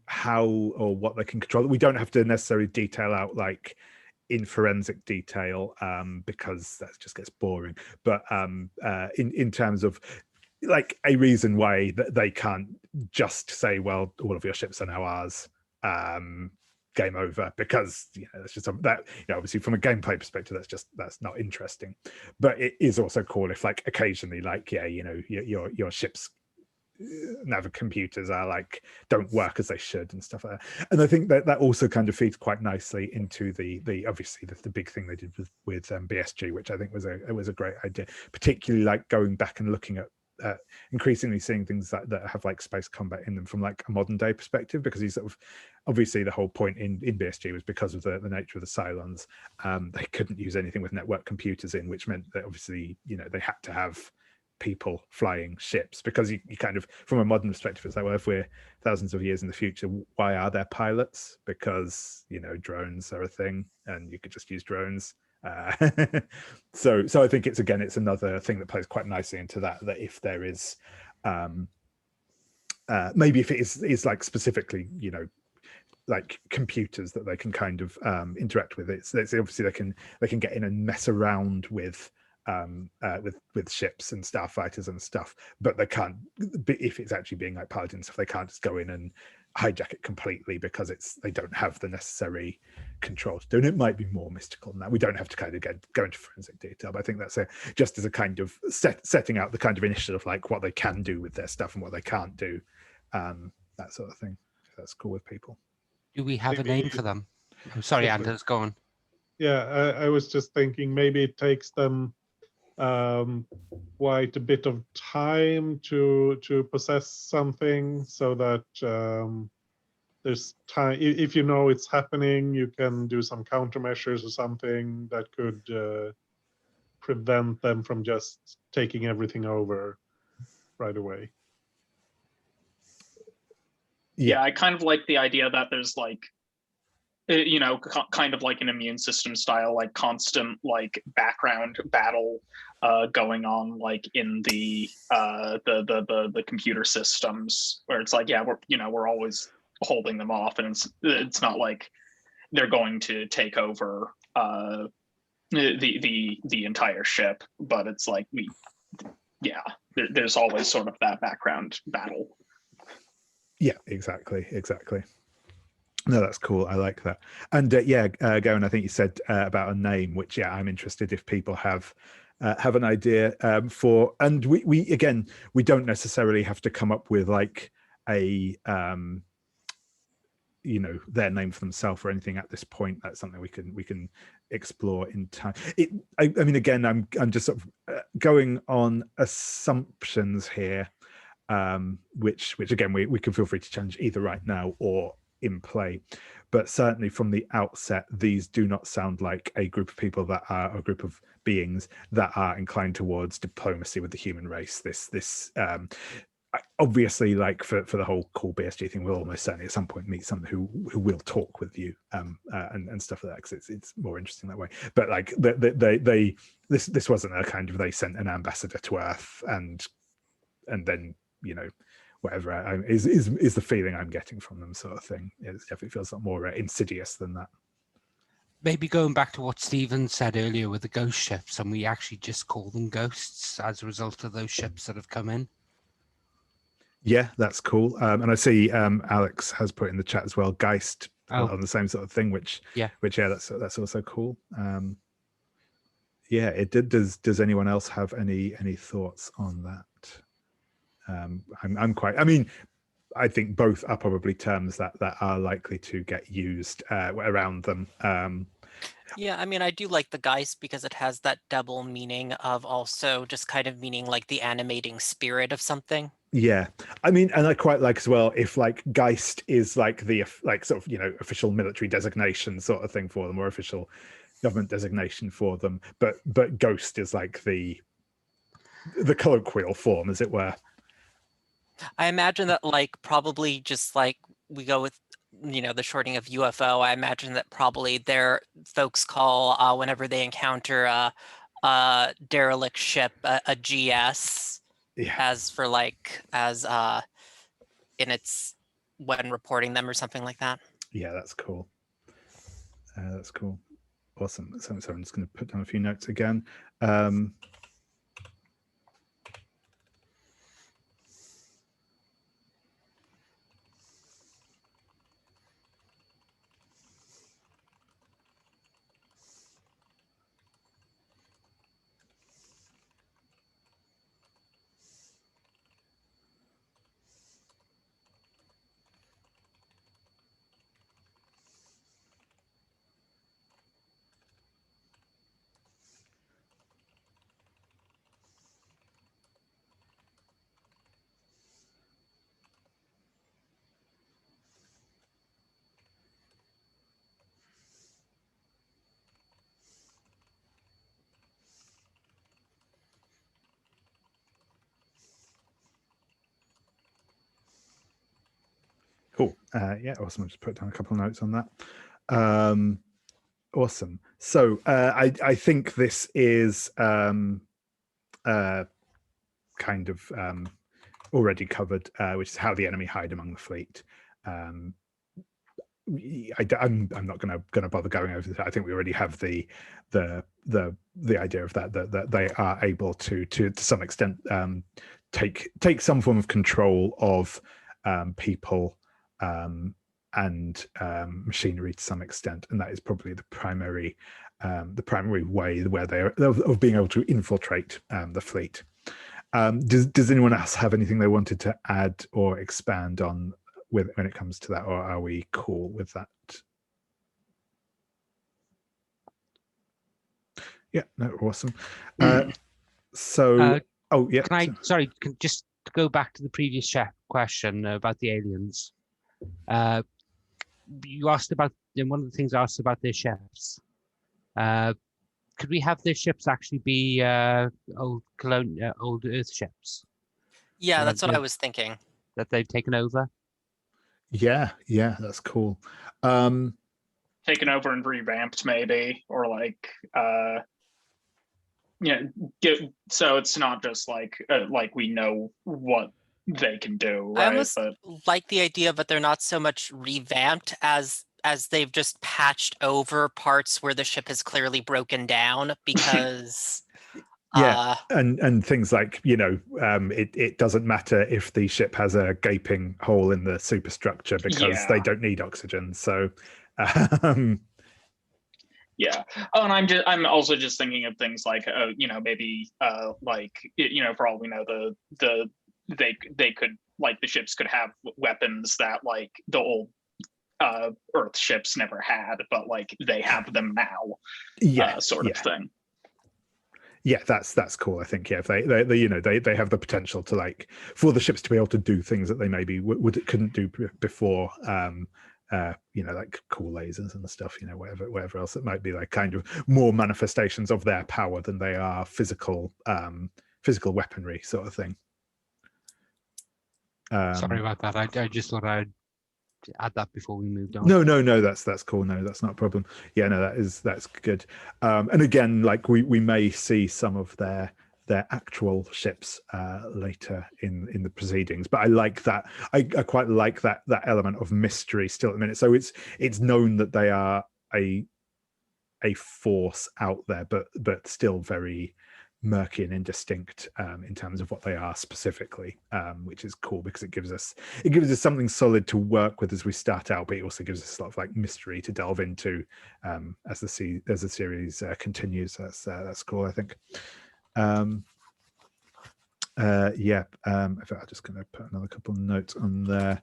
how or what they can control. We don't have to necessarily detail out like in forensic detail because that just gets boring, but in terms of like a reason why they can't just say, well, all of your ships are now ours, game over, because you know that's just that, you know, obviously from a gameplay perspective that's not interesting. But it is also cool if like occasionally, like, yeah, you know, your ships nav computers are like don't work as they should and stuff like that. And I think that also kind of feeds quite nicely into the obviously the big thing they did with BSG, which I think was a great idea, particularly like going back and looking at increasingly seeing things that have like space combat in them from like a modern day perspective, because you sort of, obviously the whole point in BSG was because of the nature of the Cylons, they couldn't use anything with network computers in, which meant that obviously, you know, they had to have people flying ships, because you kind of, from a modern perspective, it's like, well, if we're thousands of years in the future, why are there pilots? Because, you know, drones are a thing and you could just use drones. So I think it's another thing that plays quite nicely into that if there is maybe if it is like specifically, you know, like computers that they can kind of interact with, it's obviously they can get in and mess around with ships and starfighters and stuff, but they can't, if it's actually being like piloted and stuff, they can't just go in and hijack it completely, because they don't have the necessary control to do. And it might be more mystical than that. We don't have to kind of go into forensic detail, but I think that's just as a kind of setting out the kind of initiative of like what they can do with their stuff and what they can't do, that sort of thing. That's cool with people. Do we have a name for them? I'm sorry, Anders, go on. Yeah, I was just thinking maybe it takes them quite a bit of time to possess something, so that there's time, if you know it's happening, you can do some countermeasures or something that could prevent them from just taking everything over right away. Yeah, I kind of like the idea that there's like, you know, kind of like an immune system style, like constant like background battle going on, like in the computer systems, where it's like, yeah, we're always holding them off, and it's not like they're going to take over the entire ship, but it's like there's always sort of that background battle. Yeah, exactly. No, that's cool. I like that. And Gavin, I think you said about a name, which I'm interested if people have an idea for. And we don't necessarily have to come up with like a you know, their name for themselves or anything at this point. That's something we can explore in time. I mean, again, I'm just sort of going on assumptions here, which again we can feel free to challenge either right now or in play, but certainly from the outset, these do not sound like a group of people that are a group of beings that are inclined towards diplomacy with the human race. This obviously, like for the whole cool BSG thing, we'll almost certainly at some point meet someone who will talk with you and stuff like that, because it's more interesting that way. But like this wasn't a kind of, they sent an ambassador to Earth and then, you know, whatever is the feeling I'm getting from them, sort of thing. It definitely feels a lot more insidious than that. Maybe going back to what Stephen said earlier with the ghost ships, and we actually just call them ghosts as a result of those ships that have come in. Yeah, that's cool. And I see Alex has put in the chat as well, Geist on the same sort of thing, which that's also cool. Yeah, it did. Does anyone else have any thoughts on that? I'm quite. I mean, I think both are probably terms that are likely to get used around them. Yeah, I mean, I do like the Geist because it has that double meaning of also just kind of meaning like the animating spirit of something. Yeah, I mean, and I quite like as well if like Geist is like the like sort of, you know, official military designation sort of thing for them, or official government designation for them, but Ghost is like the colloquial form, as it were. I imagine that like probably just like we go with, you know, the shortening of UFO. I imagine that probably their folks call whenever they encounter a derelict ship a GS, Yeah, as for like as in its when reporting them or something like that. yeah, that's cool. That's cool. Awesome. So I'm just going to put down a few notes again. Cool. Yeah, awesome. I'll just put down a couple of notes on that. Awesome. So I think this is kind of already covered, which is how the enemy hide among the fleet. I'm not going to bother going over this. I think we already have the idea of that they are able to some extent take some form of control of people and machinery to some extent, and that is probably the primary way where they're of being able to infiltrate the fleet. Does anyone else have anything they wanted to add or expand on when it comes to that, or are we cool with that? Yeah, no, awesome. So, oh yeah. Just to go back to the previous chat question about the aliens. You asked about, and one of the things I asked about their ships. Could we have their ships actually be old Earth ships? Yeah, that's what I was thinking. That they've taken over? Yeah, that's cool. Taken over and revamped, maybe, or like so it's not just like we know what they can do, right? I almost like the idea, but they're not so much revamped as they've just patched over parts where the ship has clearly broken down, because yeah, and things like, you know, it doesn't matter if the ship has a gaping hole in the superstructure because they don't need oxygen. So yeah. Oh, and I'm also just thinking of things like you know, maybe like, you know, for all we know, they could, like, the ships could have weapons that like the old Earth ships never had, but like they have them now. Sort of thing. Yeah, that's cool. I think, yeah, if they you know, they have the potential to, like, for the ships to be able to do things that they maybe couldn't do before. You know, like cool lasers and stuff, you know, whatever else it might be, like kind of more manifestations of their power than they are physical weaponry sort of thing. Sorry about that. I just thought I'd add that before we moved on. No, that's cool. No, that's not a problem. Yeah, no, that's good. And again, like we may see some of their their actual ships later in the proceedings. But I like that. I quite like that element of mystery still at the minute. So it's known that they are a force out there, but still very murky and indistinct in terms of what they are specifically, which is cool because it gives us something solid to work with as we start out, but it also gives us a lot of like mystery to delve into as the series continues. That's cool, I think. In fact, I'm just going to put another couple of notes on there.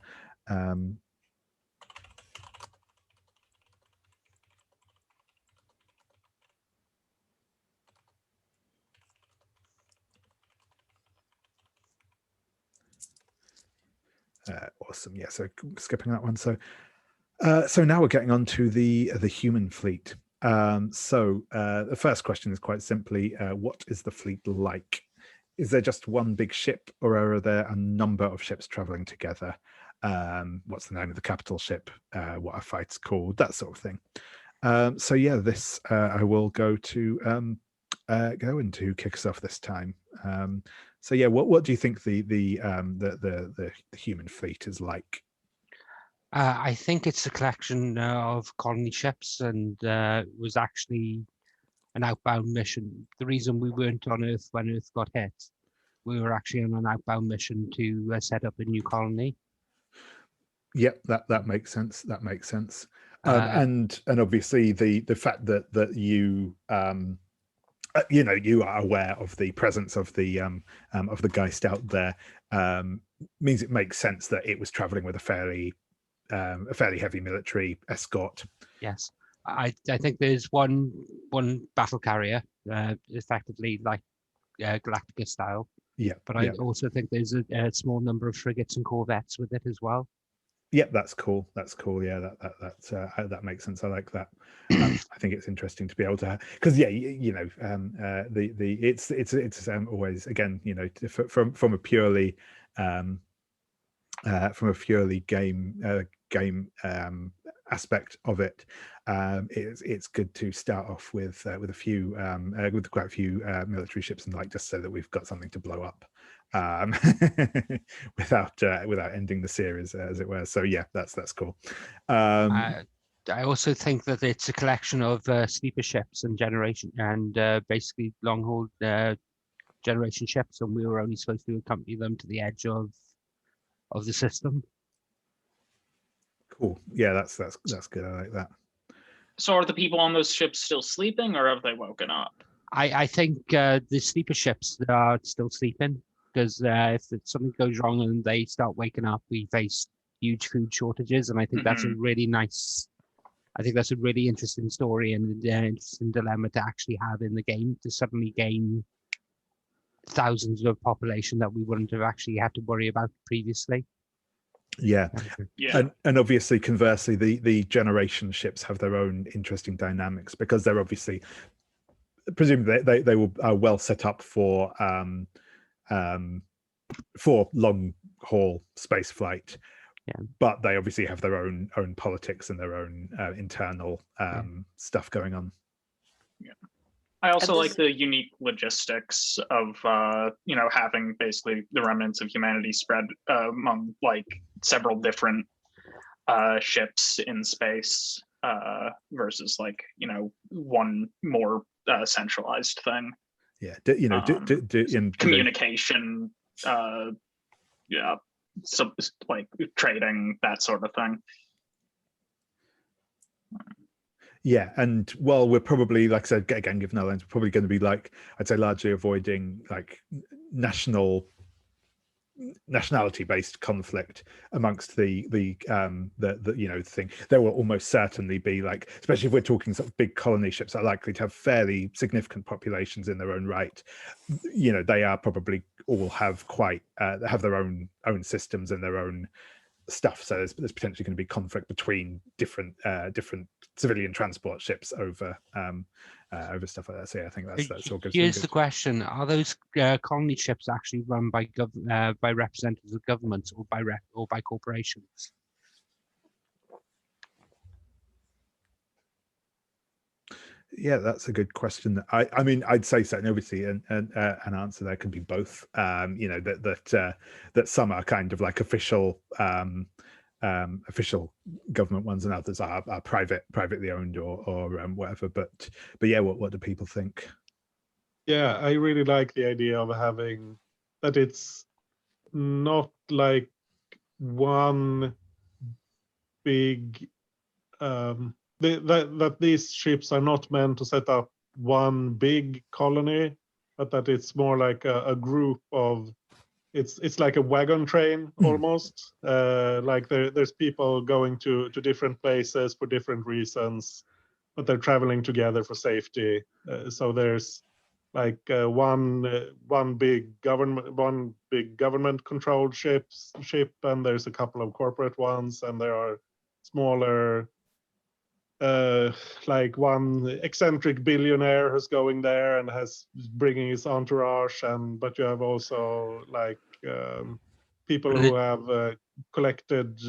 Awesome. Yeah, so skipping that one. So now we're getting on to the human fleet. The first question is quite simply, what is the fleet like? Is there just one big ship, or are there a number of ships traveling together? What's the name of the capital ship? What are fights called? That sort of thing. So yeah, this I will go into kick us off this time. So yeah, what do you think the human fleet is like? I think it's a collection of colony ships, and was actually an outbound mission. The reason we weren't on Earth when Earth got hit, we were actually on an outbound mission to set up a new colony. Yep, that makes sense. That makes sense. And obviously the fact that you you are aware of the presence of the Geist out there means it makes sense that it was traveling with a fairly heavy military escort. Yes, I think there's one battle carrier, effectively like Galactica style. Yeah, but I also think there's a small number of frigates and corvettes with it as well. Yep, that's cool. That's cool. Yeah, that makes sense. I like that. I think it's interesting to be able to, because it's always, again, from a purely game aspect of it. It's good to start off with a few with quite a few military ships, and just so that we've got something to blow up without ending the series, as it were. So yeah, that's cool. I also think that it's a collection of sleeper ships and basically long haul generation ships, and we were only supposed to accompany them to the edge of the system. Cool. Yeah, that's good. I like that. So are the people on those ships still sleeping, or have they woken up? I think the sleeper ships are still sleeping, because if something goes wrong and they start waking up, we face huge food shortages, and I think that's a really nice. I think that's a really interesting story and an interesting dilemma to actually have in the game, to suddenly gain thousands of population that we wouldn't have actually had to worry about previously. Yeah. And obviously, conversely, the generation ships have their own interesting dynamics, because they're obviously, presumably they are well set up for long haul space flight. Yeah. But they obviously have their own politics and their own internal stuff going on. Yeah. I also like the unique logistics of having basically the remnants of humanity spread among several different ships in space versus one more centralized thing. Yeah, communication, so trading, that sort of thing. Yeah, and while we're probably, like I said, again, given our lens, we're probably going to be I'd say largely avoiding nationality-based conflict amongst the thing. There will almost certainly be, especially if we're talking sort of big colony ships that are likely to have fairly significant populations in their own right. They are probably all have have their own systems and their own stuff, so there's potentially going to be conflict between different civilian transport ships over stuff like that. So yeah, I think that's all good. Here's the question: are those colony ships actually run by representatives of governments or by corporations? Yeah, that's a good question. I mean, I'd say so. And obviously, an answer there could be both. You know, that some are kind of like official official government ones, and others are privately owned or whatever. But yeah, what do people think? Yeah, I really like the idea of having that it's not like one big that these ships are not meant to set up one big colony, but that it's more like a group of it's like a wagon train almost. Like there's people going to different places for different reasons, but they're traveling together for safety. So there's like one big government controlled ship, and there's a couple of corporate ones, and there are smaller like one eccentric billionaire who's going there and has bringing his entourage, and but you have also like people who have collected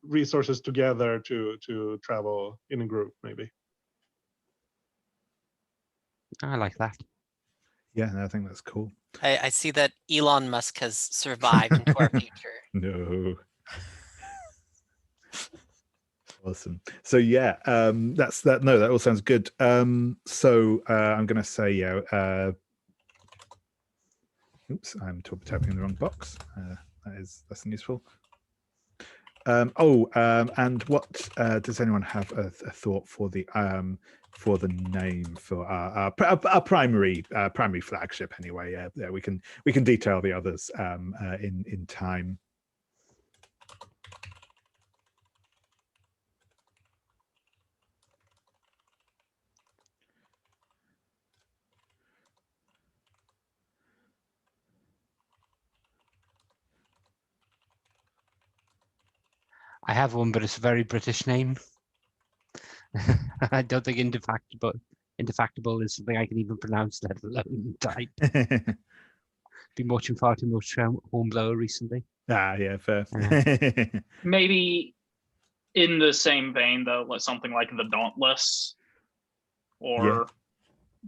resources together to travel in a group, maybe. I like that. Yeah, no, I think that's cool. I see that Elon Musk has survived into our future. No. Awesome. So yeah, that's that. No, that all sounds good. So I'm gonna say yeah. Oops, I'm tapping in the wrong box. That's useful. And what does anyone have a thought for the name for our primary flagship? Anyway, yeah, we can detail the others in time. I have one, but it's a very British name. I don't think indefactible is something I can even pronounce, let alone type. Been watching far too much Hornblower recently. Yeah, fair. Maybe in the same vein, though, like something like the Dauntless, or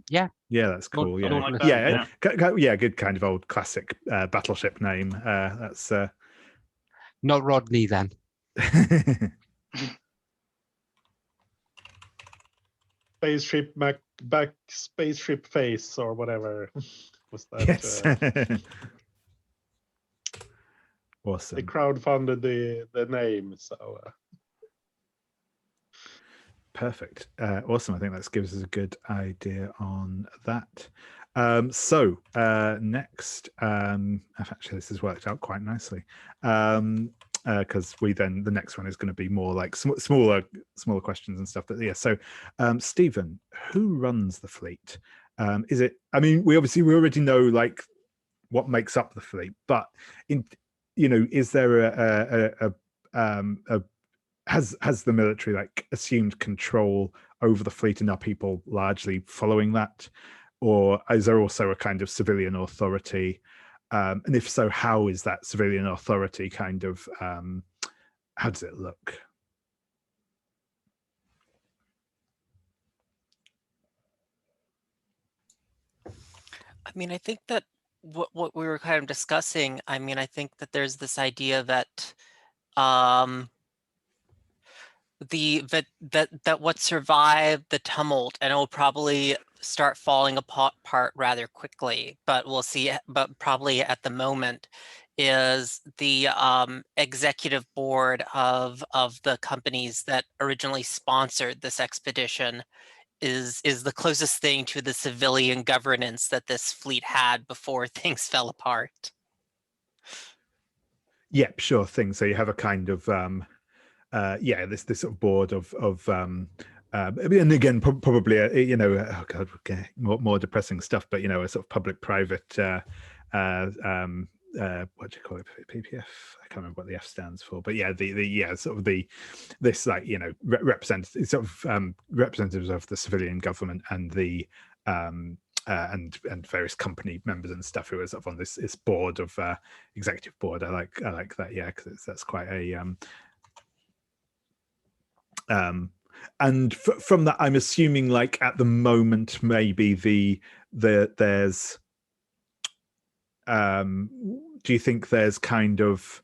yeah, that's cool. Yeah, like that. Yeah, good kind of old classic battleship name. That's not Rodney then. Spaceship back spaceship face or whatever was that. Yes. Awesome. They crowdfunded the name, so perfect. Awesome. I think that gives us a good idea on that. So next, actually this has worked out quite nicely. Because the next one is going to be more like smaller questions and stuff. But yeah, so Stephen, who runs the fleet? Is it? I mean, we already know like what makes up the fleet, but is there has the military like assumed control over the fleet and are people largely following that, or is there also a kind of civilian authority? And if so, how is that civilian authority kind of, how does it look? I mean, I think that what we were kind of discussing, I mean, I think that there's this idea that that what survived the tumult, and it will probably start falling apart rather quickly, but we'll see. But probably at the moment, is the executive board of the companies that originally sponsored this expedition is the closest thing to the civilian governance that this fleet had before things fell apart. Yep, sure thing. So you have a kind of this sort of board of and again probably oh god, okay, more depressing stuff, but a sort of public-private what do you call it, PPF? I can't remember what the F stands for, but yeah, this like representatives of the civilian government and the and various company members and stuff who are sort of on this board of executive board. I like that, yeah, because that's quite a And from that, I'm assuming, like, at the moment, maybe there's. Do you think there's kind of?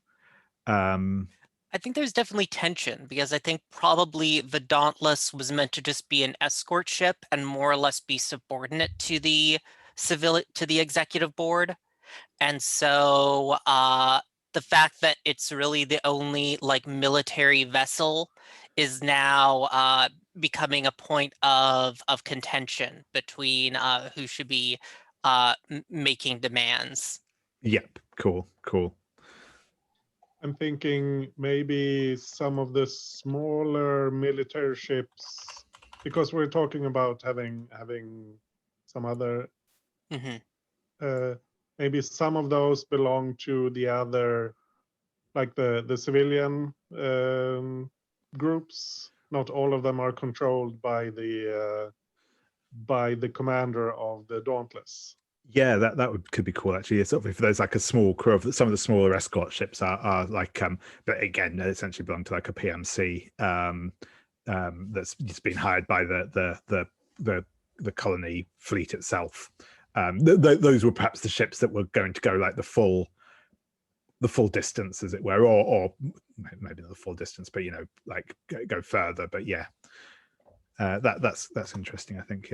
I think there's definitely tension, because I think probably the Dauntless was meant to just be an escort ship and more or less be subordinate to the executive board. And so the fact that it's really the only like military vessel is now becoming a point of contention between who should be making demands. Yep. Cool. I'm thinking maybe some of the smaller military ships, because we're talking about having some other. Mhm. Maybe some of those belong to the other, like the civilian groups. Not all of them are controlled by the commander of the Dauntless. Yeah, that could be cool actually. Sort of if there's like a small crew of some of the smaller escort ships are like but again they essentially belong to like a PMC that's been hired by the colony fleet itself. Those were perhaps the ships that were going to go like the full distance, as it were, or maybe not the full distance, but like go further. But yeah, that's interesting, I think.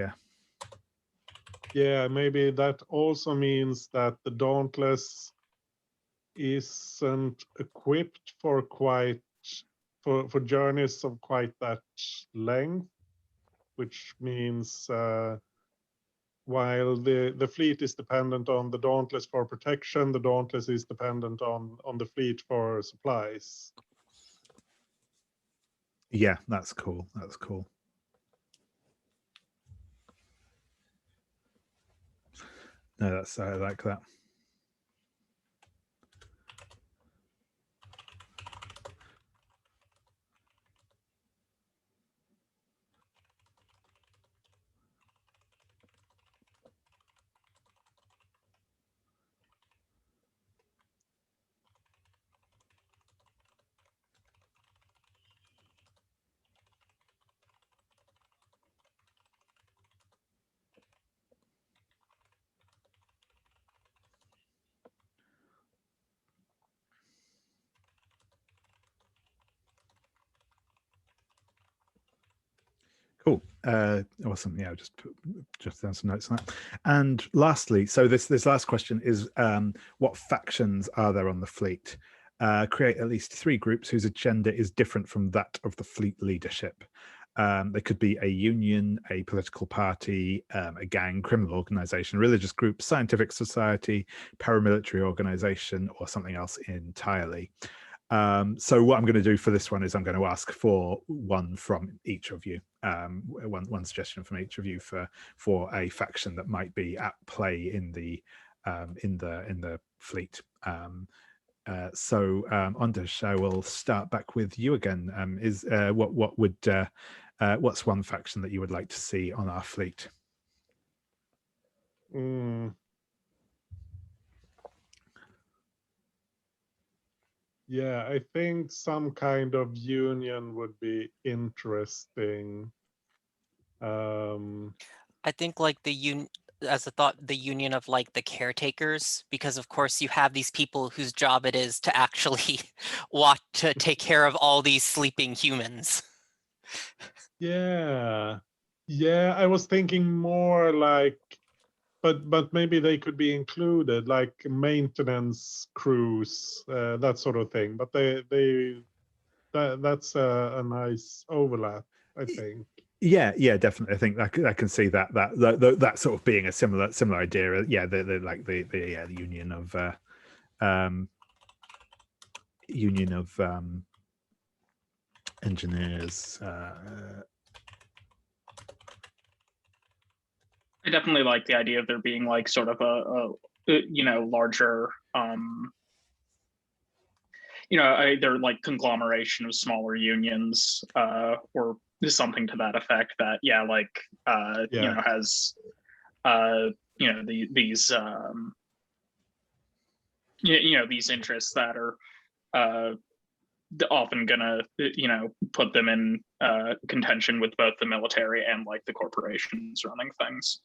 Yeah, maybe that also means that the Dauntless isn't equipped for for journeys of quite that length, which means while the fleet is dependent on the Dauntless for protection, the Dauntless is dependent on the fleet for supplies. Yeah, that's cool. No, I like that. Cool. Awesome. Yeah, just down some notes on that. And lastly, so this last question is, what factions are there on the fleet? Create at least 3 groups whose agenda is different from that of the fleet leadership. They could be a union, a political party, a gang, criminal organization, religious group, scientific society, paramilitary organization, or something else entirely. So what I'm going to do for this one is I'm going to ask for one from each of you, one suggestion from each of you for a faction that might be at play in the fleet. So Anders, I will start back with you again. What's one faction that you would like to see on our fleet? Yeah, I think some kind of union would be interesting. I think like the union of like the caretakers, because of course you have these people whose job it is to actually want to take care of all these sleeping humans. Yeah, I was thinking more like, but maybe they could be included, like maintenance crews, that sort of thing. But that's a nice overlap, I think. Yeah, definitely. I think I can see that sort of being a similar idea. Yeah, the union of engineers. I definitely like the idea of there being like sort of a larger either like conglomeration of smaller unions or something to that effect that has these interests that are often gonna, put them in contention with both the military and like the corporations running things.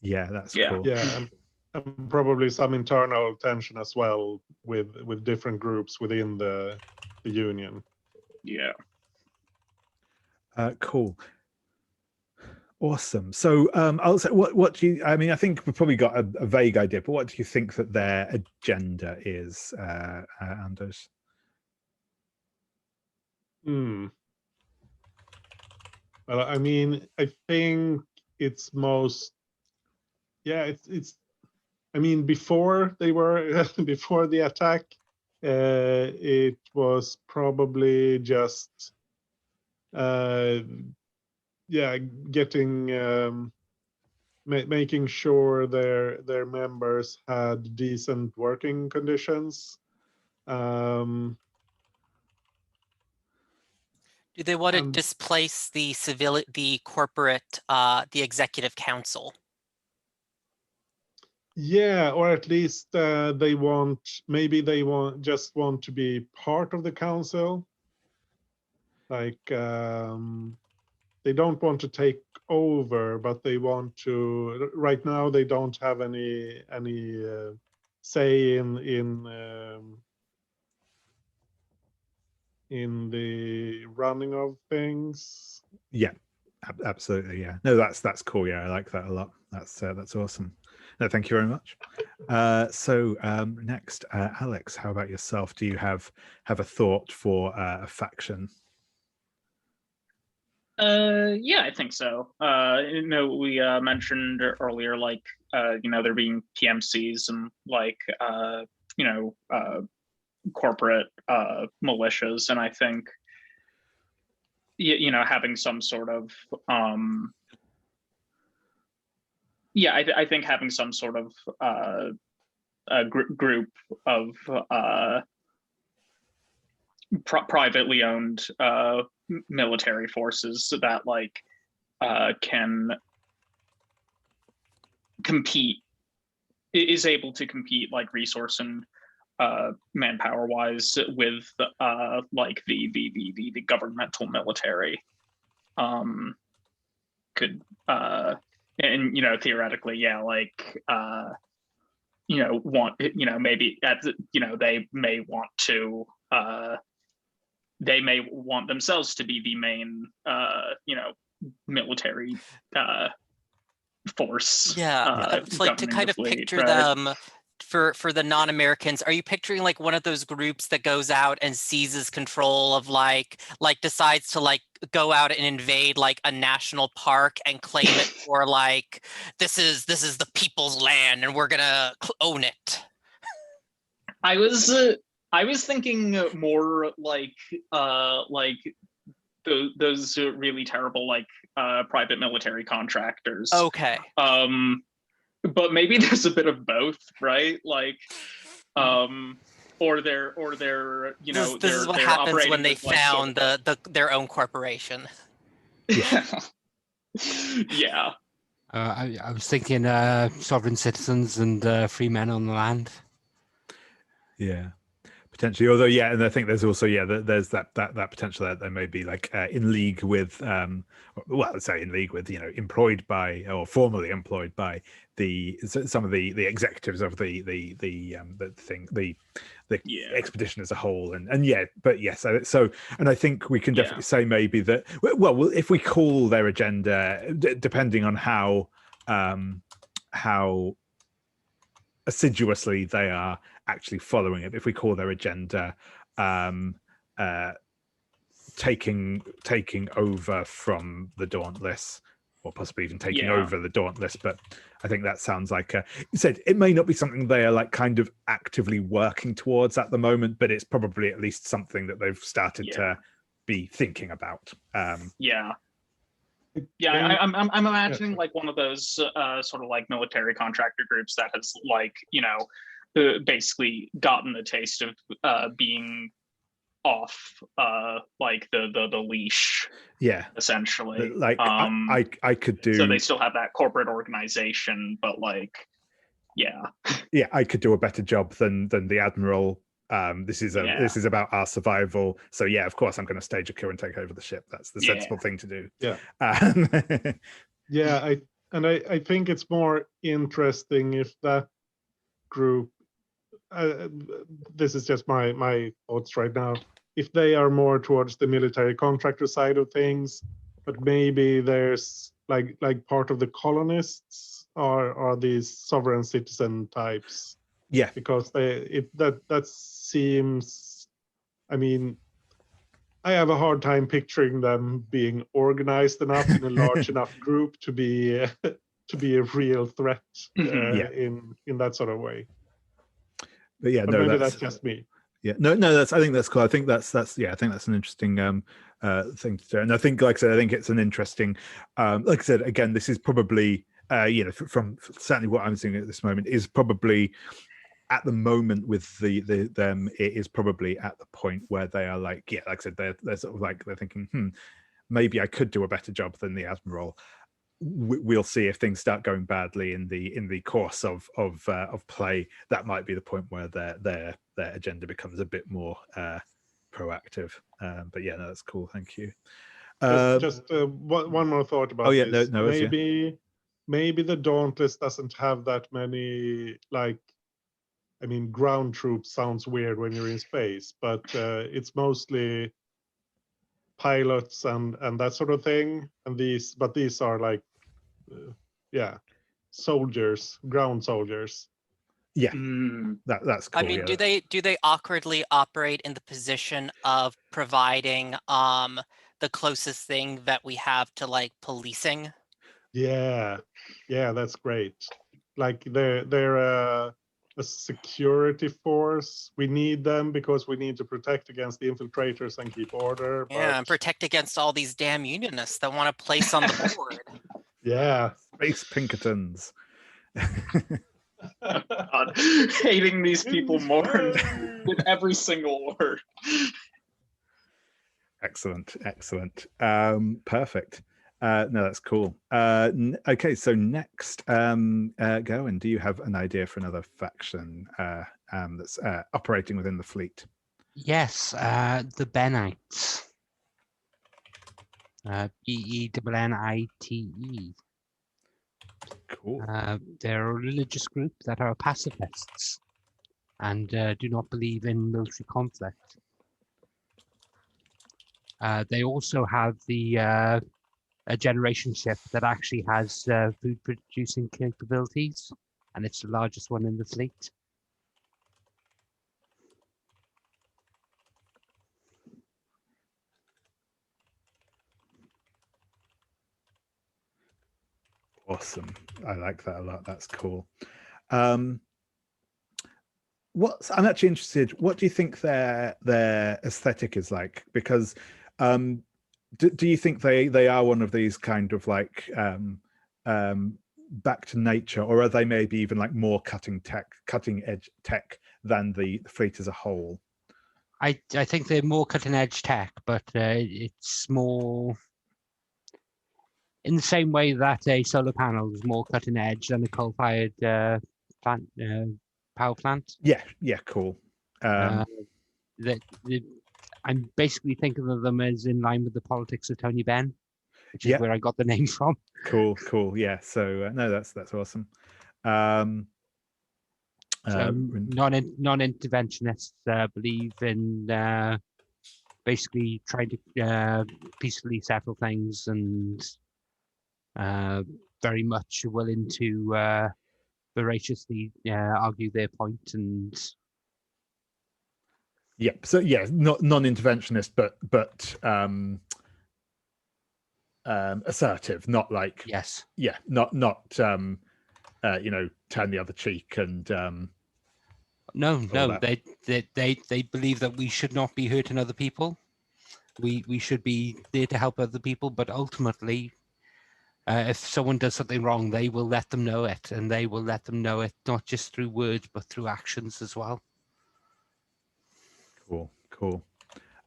Yeah, that's Yeah. cool. Yeah, and probably some internal tension as well with different groups within the union. Yeah. Cool. Awesome. So I'll say, what do you, I mean, I think we've probably got a vague idea, but what do you think that their agenda is, Anders? Well, I mean, I think it's most, it's I mean, before they were before the attack, it was probably just getting making sure their members had decent working conditions. Do they want to and- displace the corporate, the executive council? Yeah, or at least they just want to be part of the council. Like they don't want to take over, but they want to. Right now, they don't have any say in the running of things. Yeah, absolutely. Yeah, no, that's cool. Yeah, I like that a lot. That's awesome. No, thank you very much. So next, Alex, how about yourself? Do you have a thought for a faction? Yeah, I think so. We mentioned earlier, like, there being PMCs and like, corporate militias, and I think, having some sort of, I think having some sort of group of privately owned military forces that like can compete, is able to compete like resource and manpower wise with like the governmental military, could and theoretically, like want, maybe they may want to they may want themselves to be the main military force. Yeah, it's like to governing kind the of fleet, picture right? them for the non-Americans. Are you picturing like one of those groups that goes out and seizes control of like decides to like go out and invade like a national park and claim it for like this is the people's land and we're gonna own it? I was thinking more like those really terrible like private military contractors. Okay. But maybe there's a bit of both, right? Like, or they're this is what happens when they found their own corporation. Yeah. Yeah. I was thinking sovereign citizens and free men on the land. Yeah, potentially. Although, yeah, and I think there's also there's that potential that they may be like in league with, well, let's say in league with, employed by or formerly employed by some of the executives of the expedition as a whole, and yeah, but yes, so and I think we can definitely say maybe that, well, if we call their agenda, depending on how assiduously they are actually following it, if we call their agenda taking over from the Dauntless, or possibly even taking over the Dauntless, but I think that sounds like you said it may not be something they are like kind of actively working towards at the moment, but it's probably at least something that they've started to be thinking about. I'm imagining like one of those sort of like military contractor groups that has like basically gotten the taste of being off like the leash, essentially. Like I could do, so they still have that corporate organization, but like I could do a better job than the admiral This is Yeah. this is about our survival. So yeah, of course I'm going to stage a coup and take over the ship. That's the Yeah. sensible thing to do. Yeah. Um, Yeah, I think it's more interesting if that group, this is just my thoughts right now, if they are more towards the military contractor side of things, but maybe there's like part of the colonists are these sovereign citizen types, yeah, because that seems, I mean, I have a hard time picturing them being organized enough in a large enough group to be to be a real threat Mhm. in that sort of way. but yeah, But no, maybe that's that's just me. yeah, no, that's. I think that's cool. I think that's yeah. I think that's an interesting thing to do. And I think, like I said, I think it's an interesting. Like I said, again, this is probably you know, from certainly what I'm seeing at this moment is probably at the moment with them, it is probably at the point where they are like, yeah, like I said, they're sort of like they're thinking, maybe I could do a better job than the admiral. We'll see if things start going badly in the course of play. That might be the point where their agenda becomes a bit more proactive. But yeah, no, that's cool. Thank you. Just one more thought about Oh yeah, this. no, yeah. Maybe the Dauntless doesn't have that many, like, I mean, ground troops sounds weird when you're in space, but it's mostly pilots and that sort of thing. And these are like, yeah, soldiers, ground soldiers. Yeah, Mm. that's cool. I mean, yeah. do they awkwardly operate in the position of providing the closest thing that we have to like policing? Yeah, that's great. Like they're a security force. We need them because we need to protect against the infiltrators and keep order. Yeah, But and protect against all these damn unionists that want to place on the board. yeah, Space Pinkertons. God, hating these people more with every single word. Excellent. Perfect. No, that's cool. Okay, so next, Gowan, do you have an idea for another faction that's operating within the fleet? Yes, the Benites. Bennite. Cool. They're a religious group that are pacifists and do not believe in military conflict. They also have a generation ship that actually has food producing capabilities, and it's the largest one in the fleet. Awesome. I like that a lot. That's cool. I'm actually interested. What do you think their aesthetic is like? Because do you think they are one of these kind of like back to nature, or are they maybe even like more cutting edge tech than the fleet as a whole? I think they're more cutting edge tech, but it's more in the same way that a solar panel is more cutting edge than a coal-fired power plant. Yeah, cool. I'm basically thinking of them as in line with the politics of Tony Benn, which is where I got the name from. Cool. Yeah. So no, that's awesome. Non-interventionists believe in basically trying to peacefully settle things, and very much willing to voraciously argue their point. And so yeah, not non-interventionist, but assertive, not like yes, not turn the other cheek and no, they believe that we should not be hurting other people. We should be there to help other people, but ultimately, if someone does something wrong, they will let them know it, and they will let them know it not just through words but through actions as well. Cool.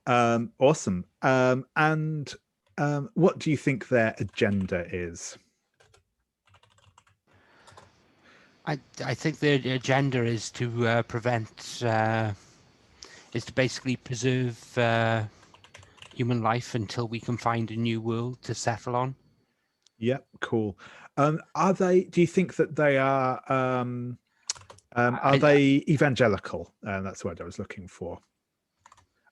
Awesome. And what do you think their agenda is? I think their agenda is to prevent is to basically preserve human life until we can find a new world to settle on. Yep, cool. Are they? Do you think that they are? Are they evangelical? That's the word I was looking for.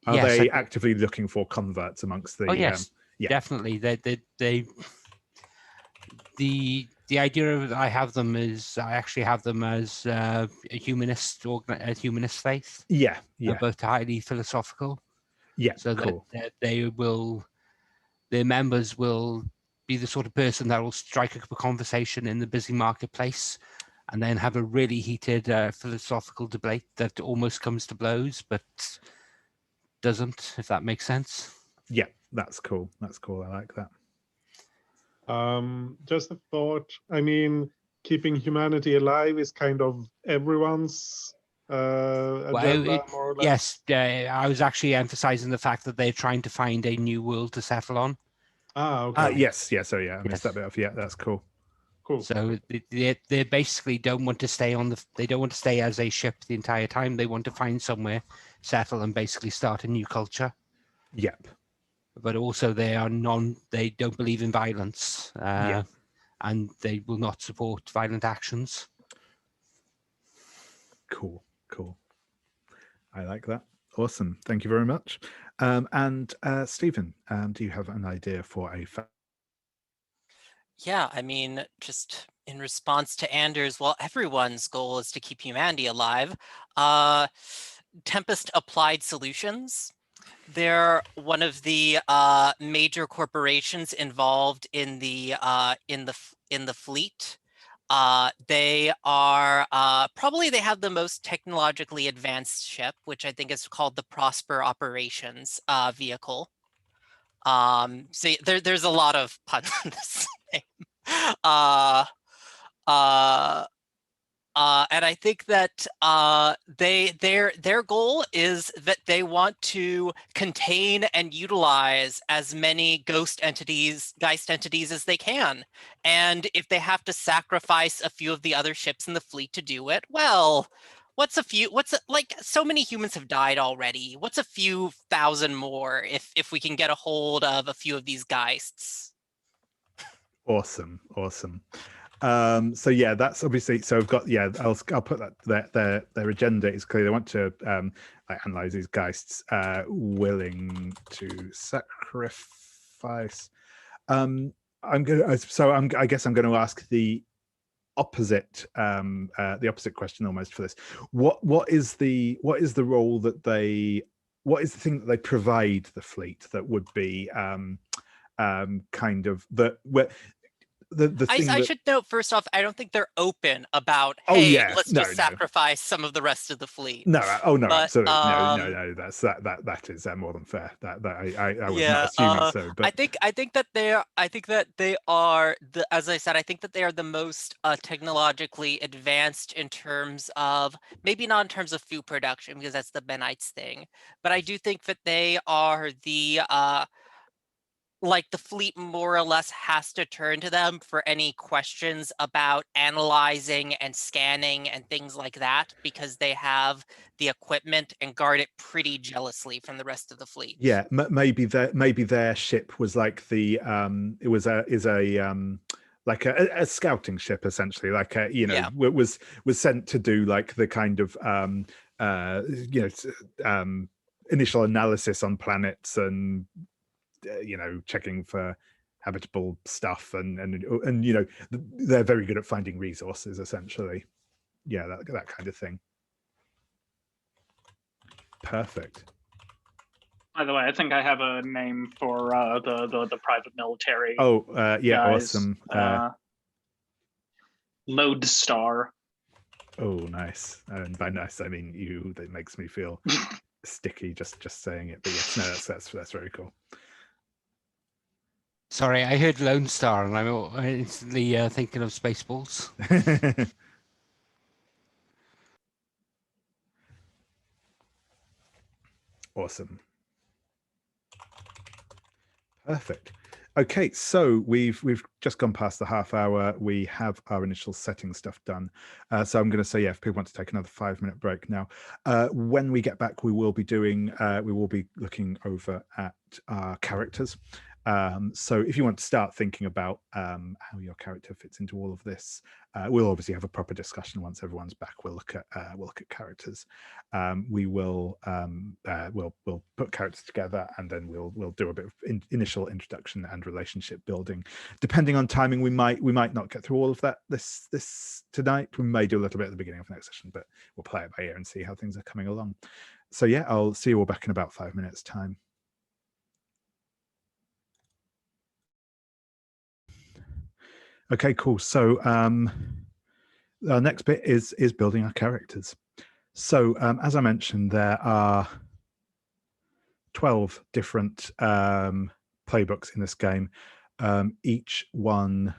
Are Yes, they actively looking for converts amongst the? Oh yes, yeah. definitely. The idea of I actually have them as a humanist faith. Yeah, yeah, Both highly philosophical. yeah. So Cool. that their members will be the sort of person that will strike up a conversation in the busy marketplace, and then have a really heated philosophical debate that almost comes to blows, but doesn't, if that makes sense. Yeah, that's cool. That's cool. I like that. Just a thought. I mean, keeping humanity alive is kind of everyone's agenda, more or less. Yes, I was actually emphasizing the fact that they're trying to find a new world to settle on. Okay. Yes, yeah. So yeah, I missed Yes. that bit off. Yeah, that's cool. Cool. So they basically don't want to stay they don't want to stay as a ship the entire time. They want to find somewhere, settle, and basically start a new culture. Yep. But also they don't believe in violence, Yeah. and they will not support violent actions. Cool. I like that. Awesome. Thank you very much. And Stephen, do you have an idea for a? Yeah, I mean, just in response to Anders, well, everyone's goal is to keep humanity alive. Tempest Applied Solutions. They're one of the major corporations involved in the fleet. They are probably they have the most technologically advanced ship, which I think is called the Prosper Operations vehicle. So there's a lot of puns in this name. And I think that their goal is that they want to contain and utilize as many Geist entities as they can. And if they have to sacrifice a few of the other ships in the fleet to do it, well, like so many humans have died already. What's a few thousand more if we can get a hold of a few of these Geists? Awesome. So yeah, that's obviously, so I've got, I'll put that their agenda is clear. They want to analyze these Geists, willing to sacrifice. I guess I'm going to ask the opposite question almost for this. What is the role that what is the thing that they provide the fleet that would be kind of the thing I should note first off, I don't think they're open about, let's just sacrifice some of the rest of the fleet. No, but, absolutely. No, that is more than fair. That I was not assuming so. But I think that they are as I said, I think that they are the most technologically advanced in terms of, maybe not in terms of food production, because that's the Benites thing, but I do think that they are the like the fleet more or less has to turn to them for any questions about analyzing and scanning and things like that, because they have the equipment and guard it pretty jealously from the rest of the fleet. Yeah, maybe their ship was like the like a scouting ship, essentially, like was sent to do like the kind of initial analysis on planets and checking for habitable stuff, and they're very good at finding resources, essentially. Yeah, that kind of thing. Perfect. By the way, I think I have a name for the private military. Oh, yeah, guys. awesome. Lodestar. Oh, nice. And by nice, I mean you. That makes me feel sticky just saying it. But yes, no, that's very cool. Sorry, I heard Lone Star, and I'm instantly thinking of Spaceballs. Awesome. Perfect. Okay, so we've just gone past the half hour. We have our initial setting stuff done. So I'm going to say, yeah, if people want to take another 5-minute break now. When we get back, we will be looking over at our characters. So if you want to start thinking about how your character fits into all of this, we'll obviously have a proper discussion once everyone's back. We'll look at characters. We'll put characters together, and then we'll do a bit of initial introduction and relationship building. Depending on timing, we might not get through all of that this tonight. We may do a little bit at the beginning of the next session, but we'll play it by ear and see how things are coming along. So yeah, I'll see you all back in about 5 minutes time. Okay, cool. So our next bit is building our characters. So as I mentioned, there are 12 different playbooks in this game, each one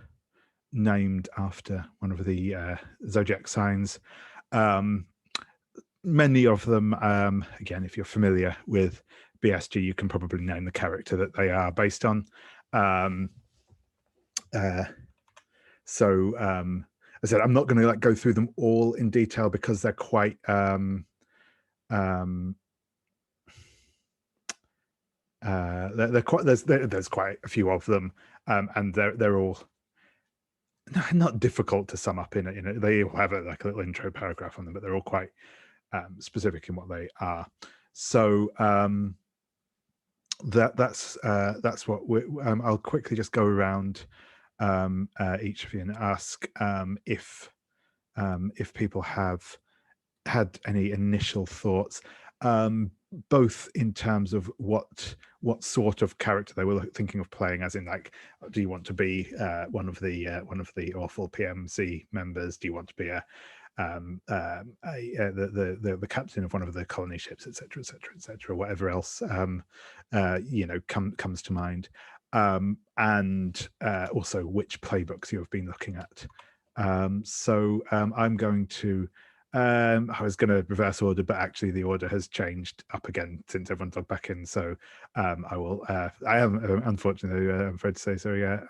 named after one of the zodiac signs. Many of them, again, if you're familiar with BSG, you can probably name the character that they are based on. So I said I'm not going to go through them all in detail because they're quite there's quite a few of them, and they're all not difficult to sum up in it. They all have a little intro paragraph on them, but they're all quite specific in what they are. So that's what I'll quickly just go around each of you and ask if people have had any initial thoughts, both in terms of what sort of character they were thinking of playing, as in do you want to be one of the awful PMC members? Do you want to be the captain of one of the colony ships, etc., etc., etc., whatever else comes to mind, and also which playbooks you have been looking at. So I'm going to I was going to reverse order, but actually the order has changed up again since everyone's logged back in. So I will. I am unfortunately, I'm afraid to say so. Yeah,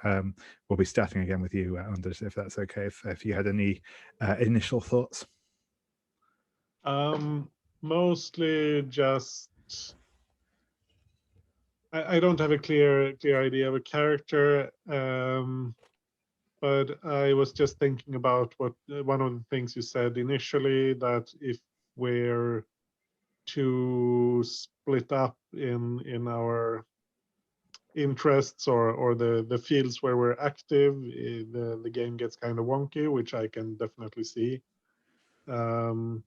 we'll be starting again with you, Anders, if that's okay. If you had any initial thoughts. Mostly just I don't have a clear idea of a character. But I was just thinking about what one of the things you said initially, that if we're to split up in our interests or the fields where we're active, the game gets kind of wonky, which I can definitely see. So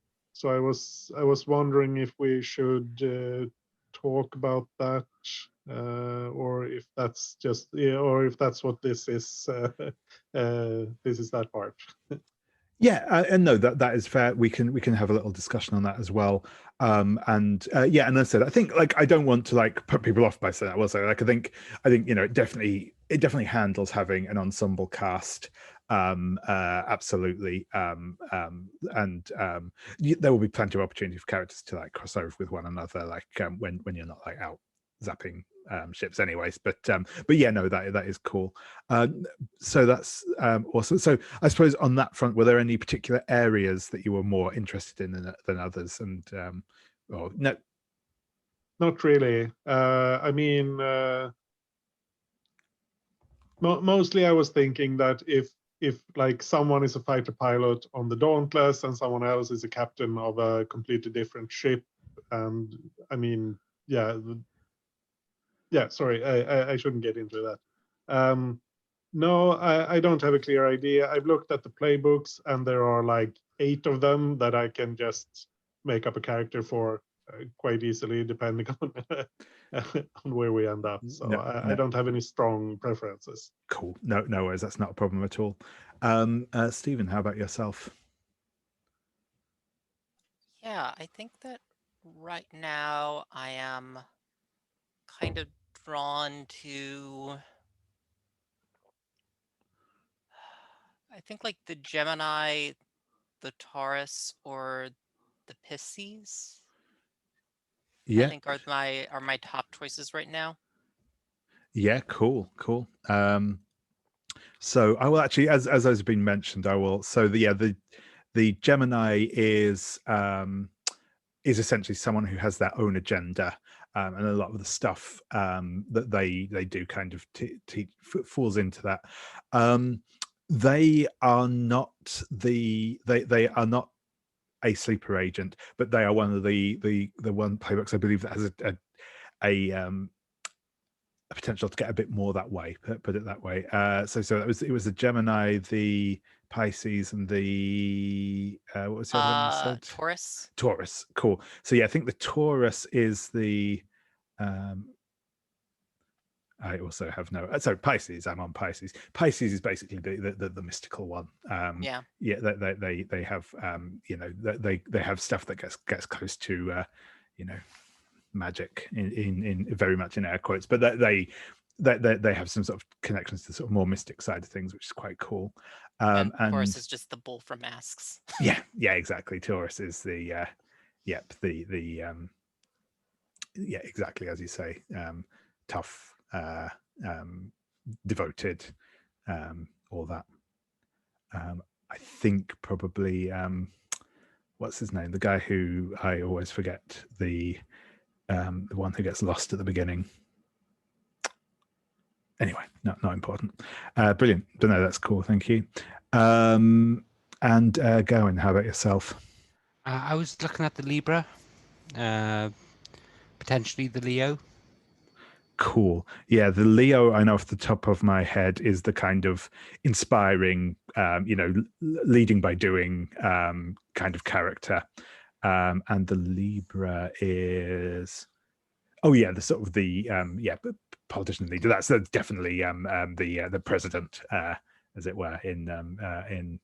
I was wondering if we should talk about that, or if that's just or if that's what this is. This is that part. Yeah, and no, that is fair. We can have a little discussion on that as well. And yeah, and I said I think I don't want to put people off by saying that. I will say I think it definitely handles having an ensemble cast. Absolutely. And there will be plenty of opportunity for characters to cross over with one another, when you're not out zapping ships anyways, but yeah, no, that is cool. So that's awesome. So I suppose on that front, were there any particular areas that you were more interested in than others? And or no, not really. I mean, mostly I was thinking that if someone is a fighter pilot on the Dauntless and someone else is a captain of a completely different ship, and I mean, yeah, sorry, I shouldn't get into that. No, I don't have a clear idea. I've looked at the playbooks, and there are 8 of them that I can just make up a character for quite easily, depending on on where we end up. So no. I don't have any strong preferences. Cool. No worries. That's not a problem at all. Stephen, how about yourself? Yeah, I think that right now I am kind of drawn to, I think the Gemini, the Taurus, or the Pisces. Yeah. I think are my top choices right now. Yeah, cool. So I will actually, as has been mentioned, I will. So the Gemini is essentially someone who has their own agenda, and a lot of the stuff that they do kind of falls into that. They are not they are not a sleeper agent, but they are one of the one playbooks I believe that has a potential to get a bit more that way. Put it that way. So it was the Gemini, the Pisces, and the what was the other one you said? Taurus. Taurus. Cool. So yeah, I think the Taurus is the. I also have so Pisces. I'm on Pisces. Pisces is basically the mystical one. Yeah. They have they have stuff that gets close to magic in very much in air quotes, but they have some sort of connections to the sort of more mystic side of things, which is quite cool. And Taurus is just the bull from Masks. yeah, exactly. Taurus is the exactly as you say, tough, devoted, all that. I think probably what's his name? The guy who I always forget, the one who gets lost at the beginning. Anyway, not important. Brilliant. But no, that's cool. Thank you. And Gowan, how about yourself? I was looking at the Libra, potentially the Leo. Cool. Yeah, the Leo, I know off the top of my head, is the kind of inspiring, leading by doing kind of character. And the Libra is, the sort of the politician leader. That's definitely the president, as it were, in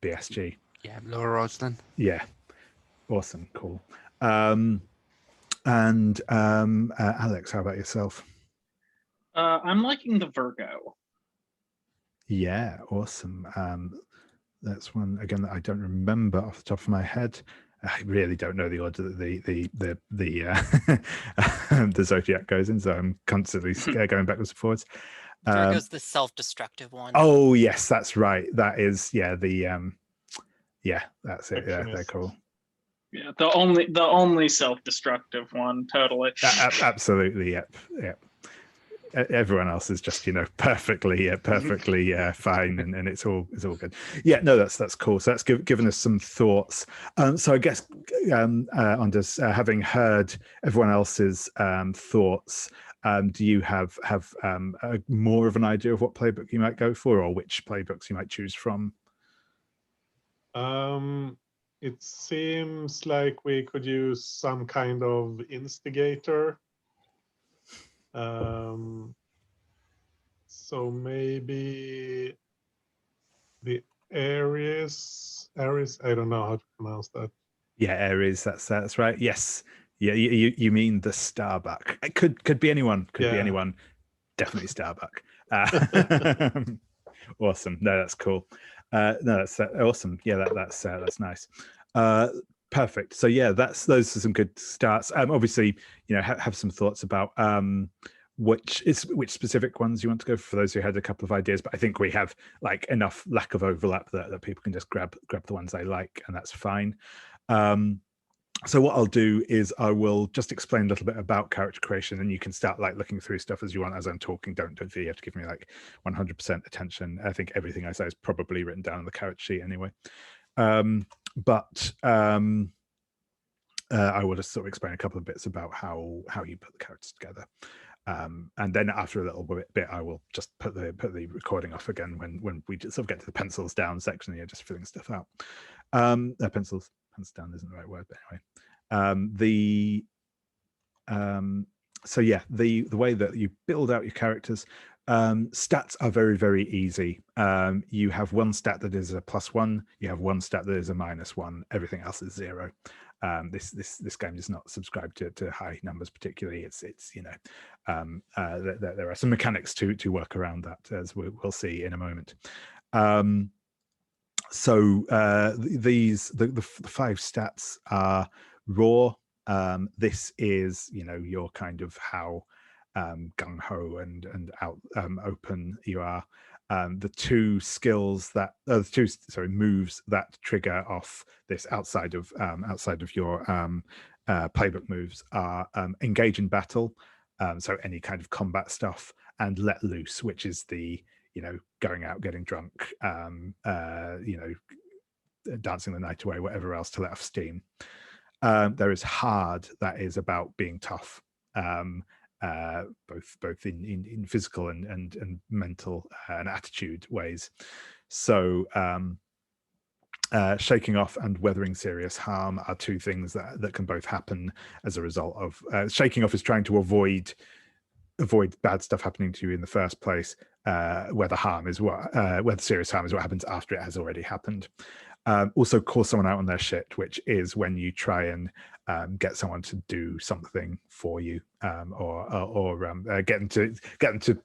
BSG. Yeah, Laura Roslin. Yeah, awesome, cool. And Alex, how about yourself? I'm liking the Virgo. Yeah, awesome. That's one again that I don't remember off the top of my head. I really don't know the order that the zodiac goes in, so I'm constantly going backwards and forwards. Virgo's the self-destructive one. Oh yes, that's right. That is that's it. Yeah, they're cool. Yeah, the only self-destructive one, totally. Absolutely, yep. Everyone else is just perfectly fine, and it's all good. Yeah, no, that's cool. So that's given us some thoughts. So I guess Anders, having heard everyone else's thoughts, do you have more of an idea of what playbook you might go for, or which playbooks you might choose from? It seems like we could use some kind of instigator. So maybe the Aries. I don't know how to pronounce that. Yeah, Aries. That's right. Yes. Yeah, you mean the Starbuck? It could be anyone. Be anyone. Definitely Starbuck. Awesome. No, that's cool. No, that's awesome. Yeah, that's nice. Perfect. So yeah, those are some good starts. Obviously, have some thoughts about which specific ones you want to go for those who had a couple of ideas, but I think we have like enough lack of overlap that people can just grab the ones they like, and that's fine. So what I'll do is I will just explain a little bit about character creation, and you can start like looking through stuff as you want as I'm talking. Don't feel you have to give me like 100% attention. I think everything I say is probably written down on the character sheet anyway. But I will just sort of explain a couple of bits about how you put the characters together. And then after a little bit, I will just put the recording off again when we just sort of get to the pencils down section. You're just filling stuff out. Pencils down isn't the right word, but anyway. So yeah, the way that you build out your characters, stats are very, very easy. You have one stat that is a +1. You have one stat that is a -1. Everything else is 0. This game does not subscribe to high numbers particularly. It's there are some mechanics to work around that, as we'll see in a moment. So the 5 stats are raw. This is your kind of how gung ho and out open you are. The two skills that moves that trigger off this outside of your playbook moves are engage in battle, so any kind of combat stuff, and let loose, which is the going out, getting drunk, dancing the night away, whatever else to let off steam. There is hard, that is about being tough, both in physical and mental and attitude ways. So shaking off and weathering serious harm are two things that can both happen as a result of shaking off is trying to avoid bad stuff happening to you in the first place, where the serious harm is what happens after it has already happened. Also call someone out on their shit, which is when you try and get someone to do something for you, or get them to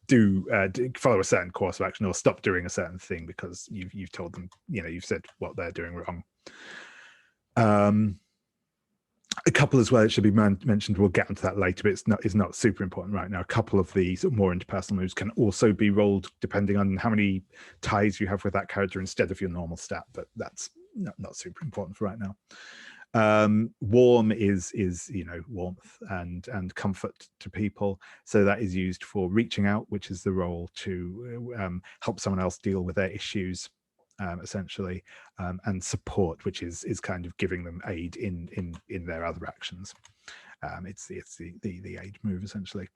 follow a certain course of action or stop doing a certain thing because you've told them, you've said what they're doing wrong. A couple as well, it should be mentioned, we'll get into that later, but it's not super important right now. A couple of these more interpersonal moves can also be rolled depending on how many ties you have with that character instead of your normal stat, but that's not super important for right now. Warm is warmth and comfort to people, so that is used for reaching out, which is the role to help someone else deal with their issues, essentially, and support, which is kind of giving them aid in their other actions. It's the aid move, essentially.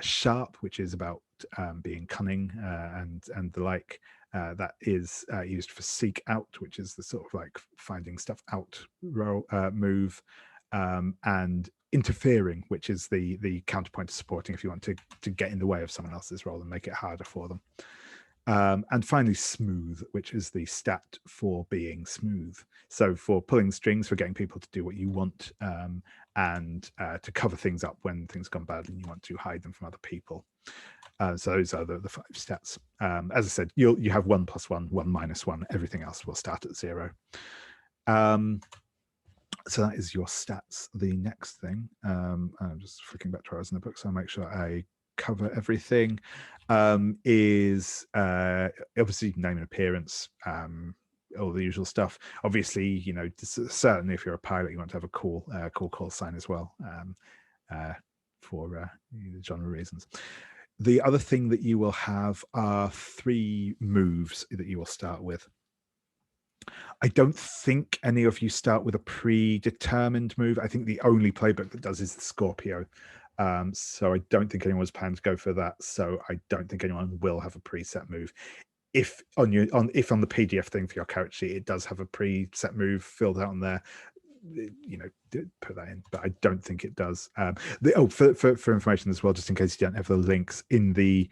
Sharp, which is about being cunning and the like. That is used for seek out, which is the sort of like finding stuff out move, and interfering, which is the counterpoint to supporting, if you want to get in the way of someone else's role and make it harder for them. And finally, smooth, which is the stat for being smooth. So for pulling strings, for getting people to do what you want, and to cover things up when things gone badly and you want to hide them from other people. So those are the 5 stats. As I said, you have 1 + 1, 1 - 1. Everything else will start at 0. So that is your stats. The next thing, I'm just flicking back to where I was in the book, so I'll make sure I cover everything, is obviously name and appearance, all the usual stuff. Obviously, certainly if you're a pilot, you want to have a cool call sign as well, for genre reasons. The other thing that you will have are 3 moves that you will start with. I don't think any of you start with a predetermined move. I think the only playbook that does is the Scorpio. So I don't think anyone's planning to go for that. So I don't think anyone will have a preset move. If on the PDF thing for your character sheet, it does have a preset move filled out on there, put that in, but I don't think it does. For information as well, just in case you don't have the links, in the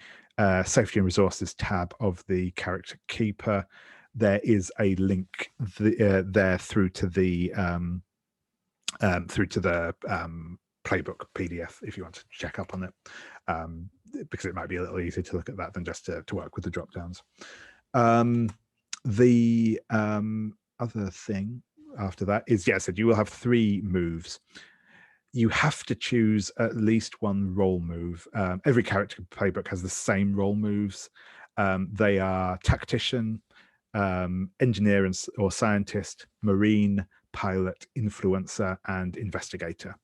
safety and resources tab of the character keeper, there is a link there through to the playbook PDF if you want to check up on it, because it might be a little easier to look at that than just to work with the drop downs. The other thing after that is, I said you will have 3 moves. You have to choose at least 1 role move. Every character playbook has the same role moves. They are tactician, engineer or scientist, marine, pilot, influencer, and investigator.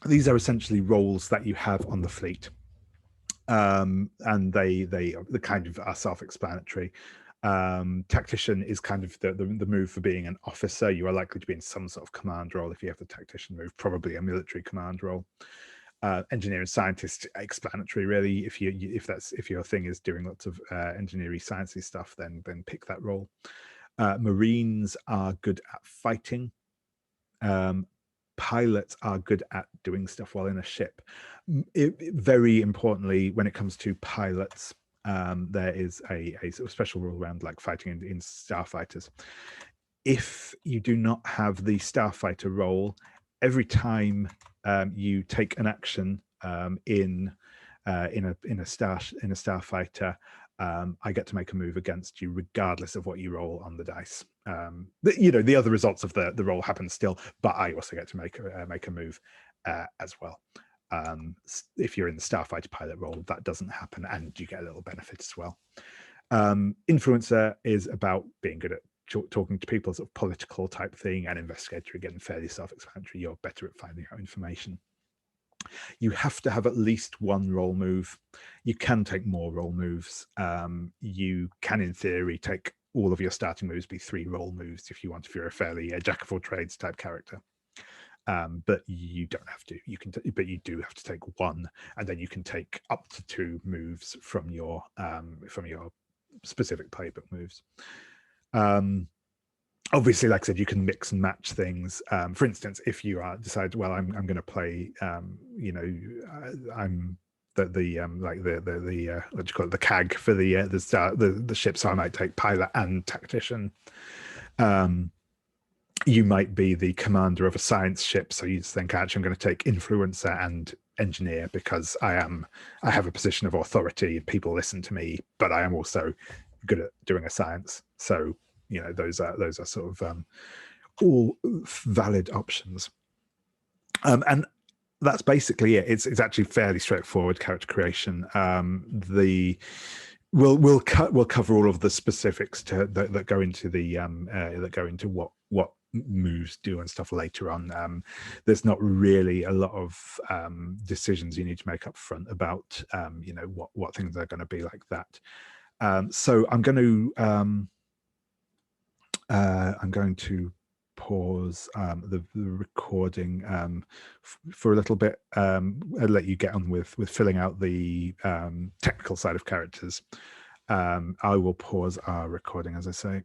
These are essentially roles that you have on the fleet, and they kind of are self-explanatory. Tactician is kind of the move for being an officer. You are likely to be in some sort of command role if you have the tactician move, probably a military command role. Engineer and scientist, explanatory really. If your thing is doing lots of engineering sciencey stuff, then pick that role. Marines are good at fighting. Pilots are good at doing stuff while in a ship. Very importantly, when it comes to pilots, there is a sort of special rule around like fighting in starfighters. If you do not have the starfighter role, every time you take an action in a starfighter, I get to make a move against you regardless of what you roll on the dice. the other results of the roll happen still, but I also get to make a move as well. If you're in the Starfighter pilot role, that doesn't happen, and you get a little benefit as well. Influencer is about being good at talking to people, sort of political type thing, and investigator, again, fairly self-explanatory. You're better at finding out information. You have to have at least one roll move. You can take more roll moves. You can, in theory, take all of your starting moves be 3 roll moves if you want, if you're a fairly jack of all trades type character. But you don't have to. You can, but you do have to take 1, and then you can take up to 2 moves from your specific playbook moves. Obviously, like I said, you can mix and match things. For instance, if you decide, well, I'm going to play, I'm what do you call it, the CAG for the ship, so I might take pilot and tactician. You might be the commander of a science ship, so you just think, actually, I'm going to take influencer and engineer because I have a position of authority and people listen to me, but I am also good at doing a science. So those are sort of all valid options, and that's basically it. It's actually fairly straightforward character creation. We'll cover all of the specifics that go into what moves do and stuff later on. There's not really a lot of decisions you need to make up front about what things are going to be like that. So I'm going to pause the recording for a little bit. I'll let you get on with filling out the technical side of characters. I will pause our recording, as I say.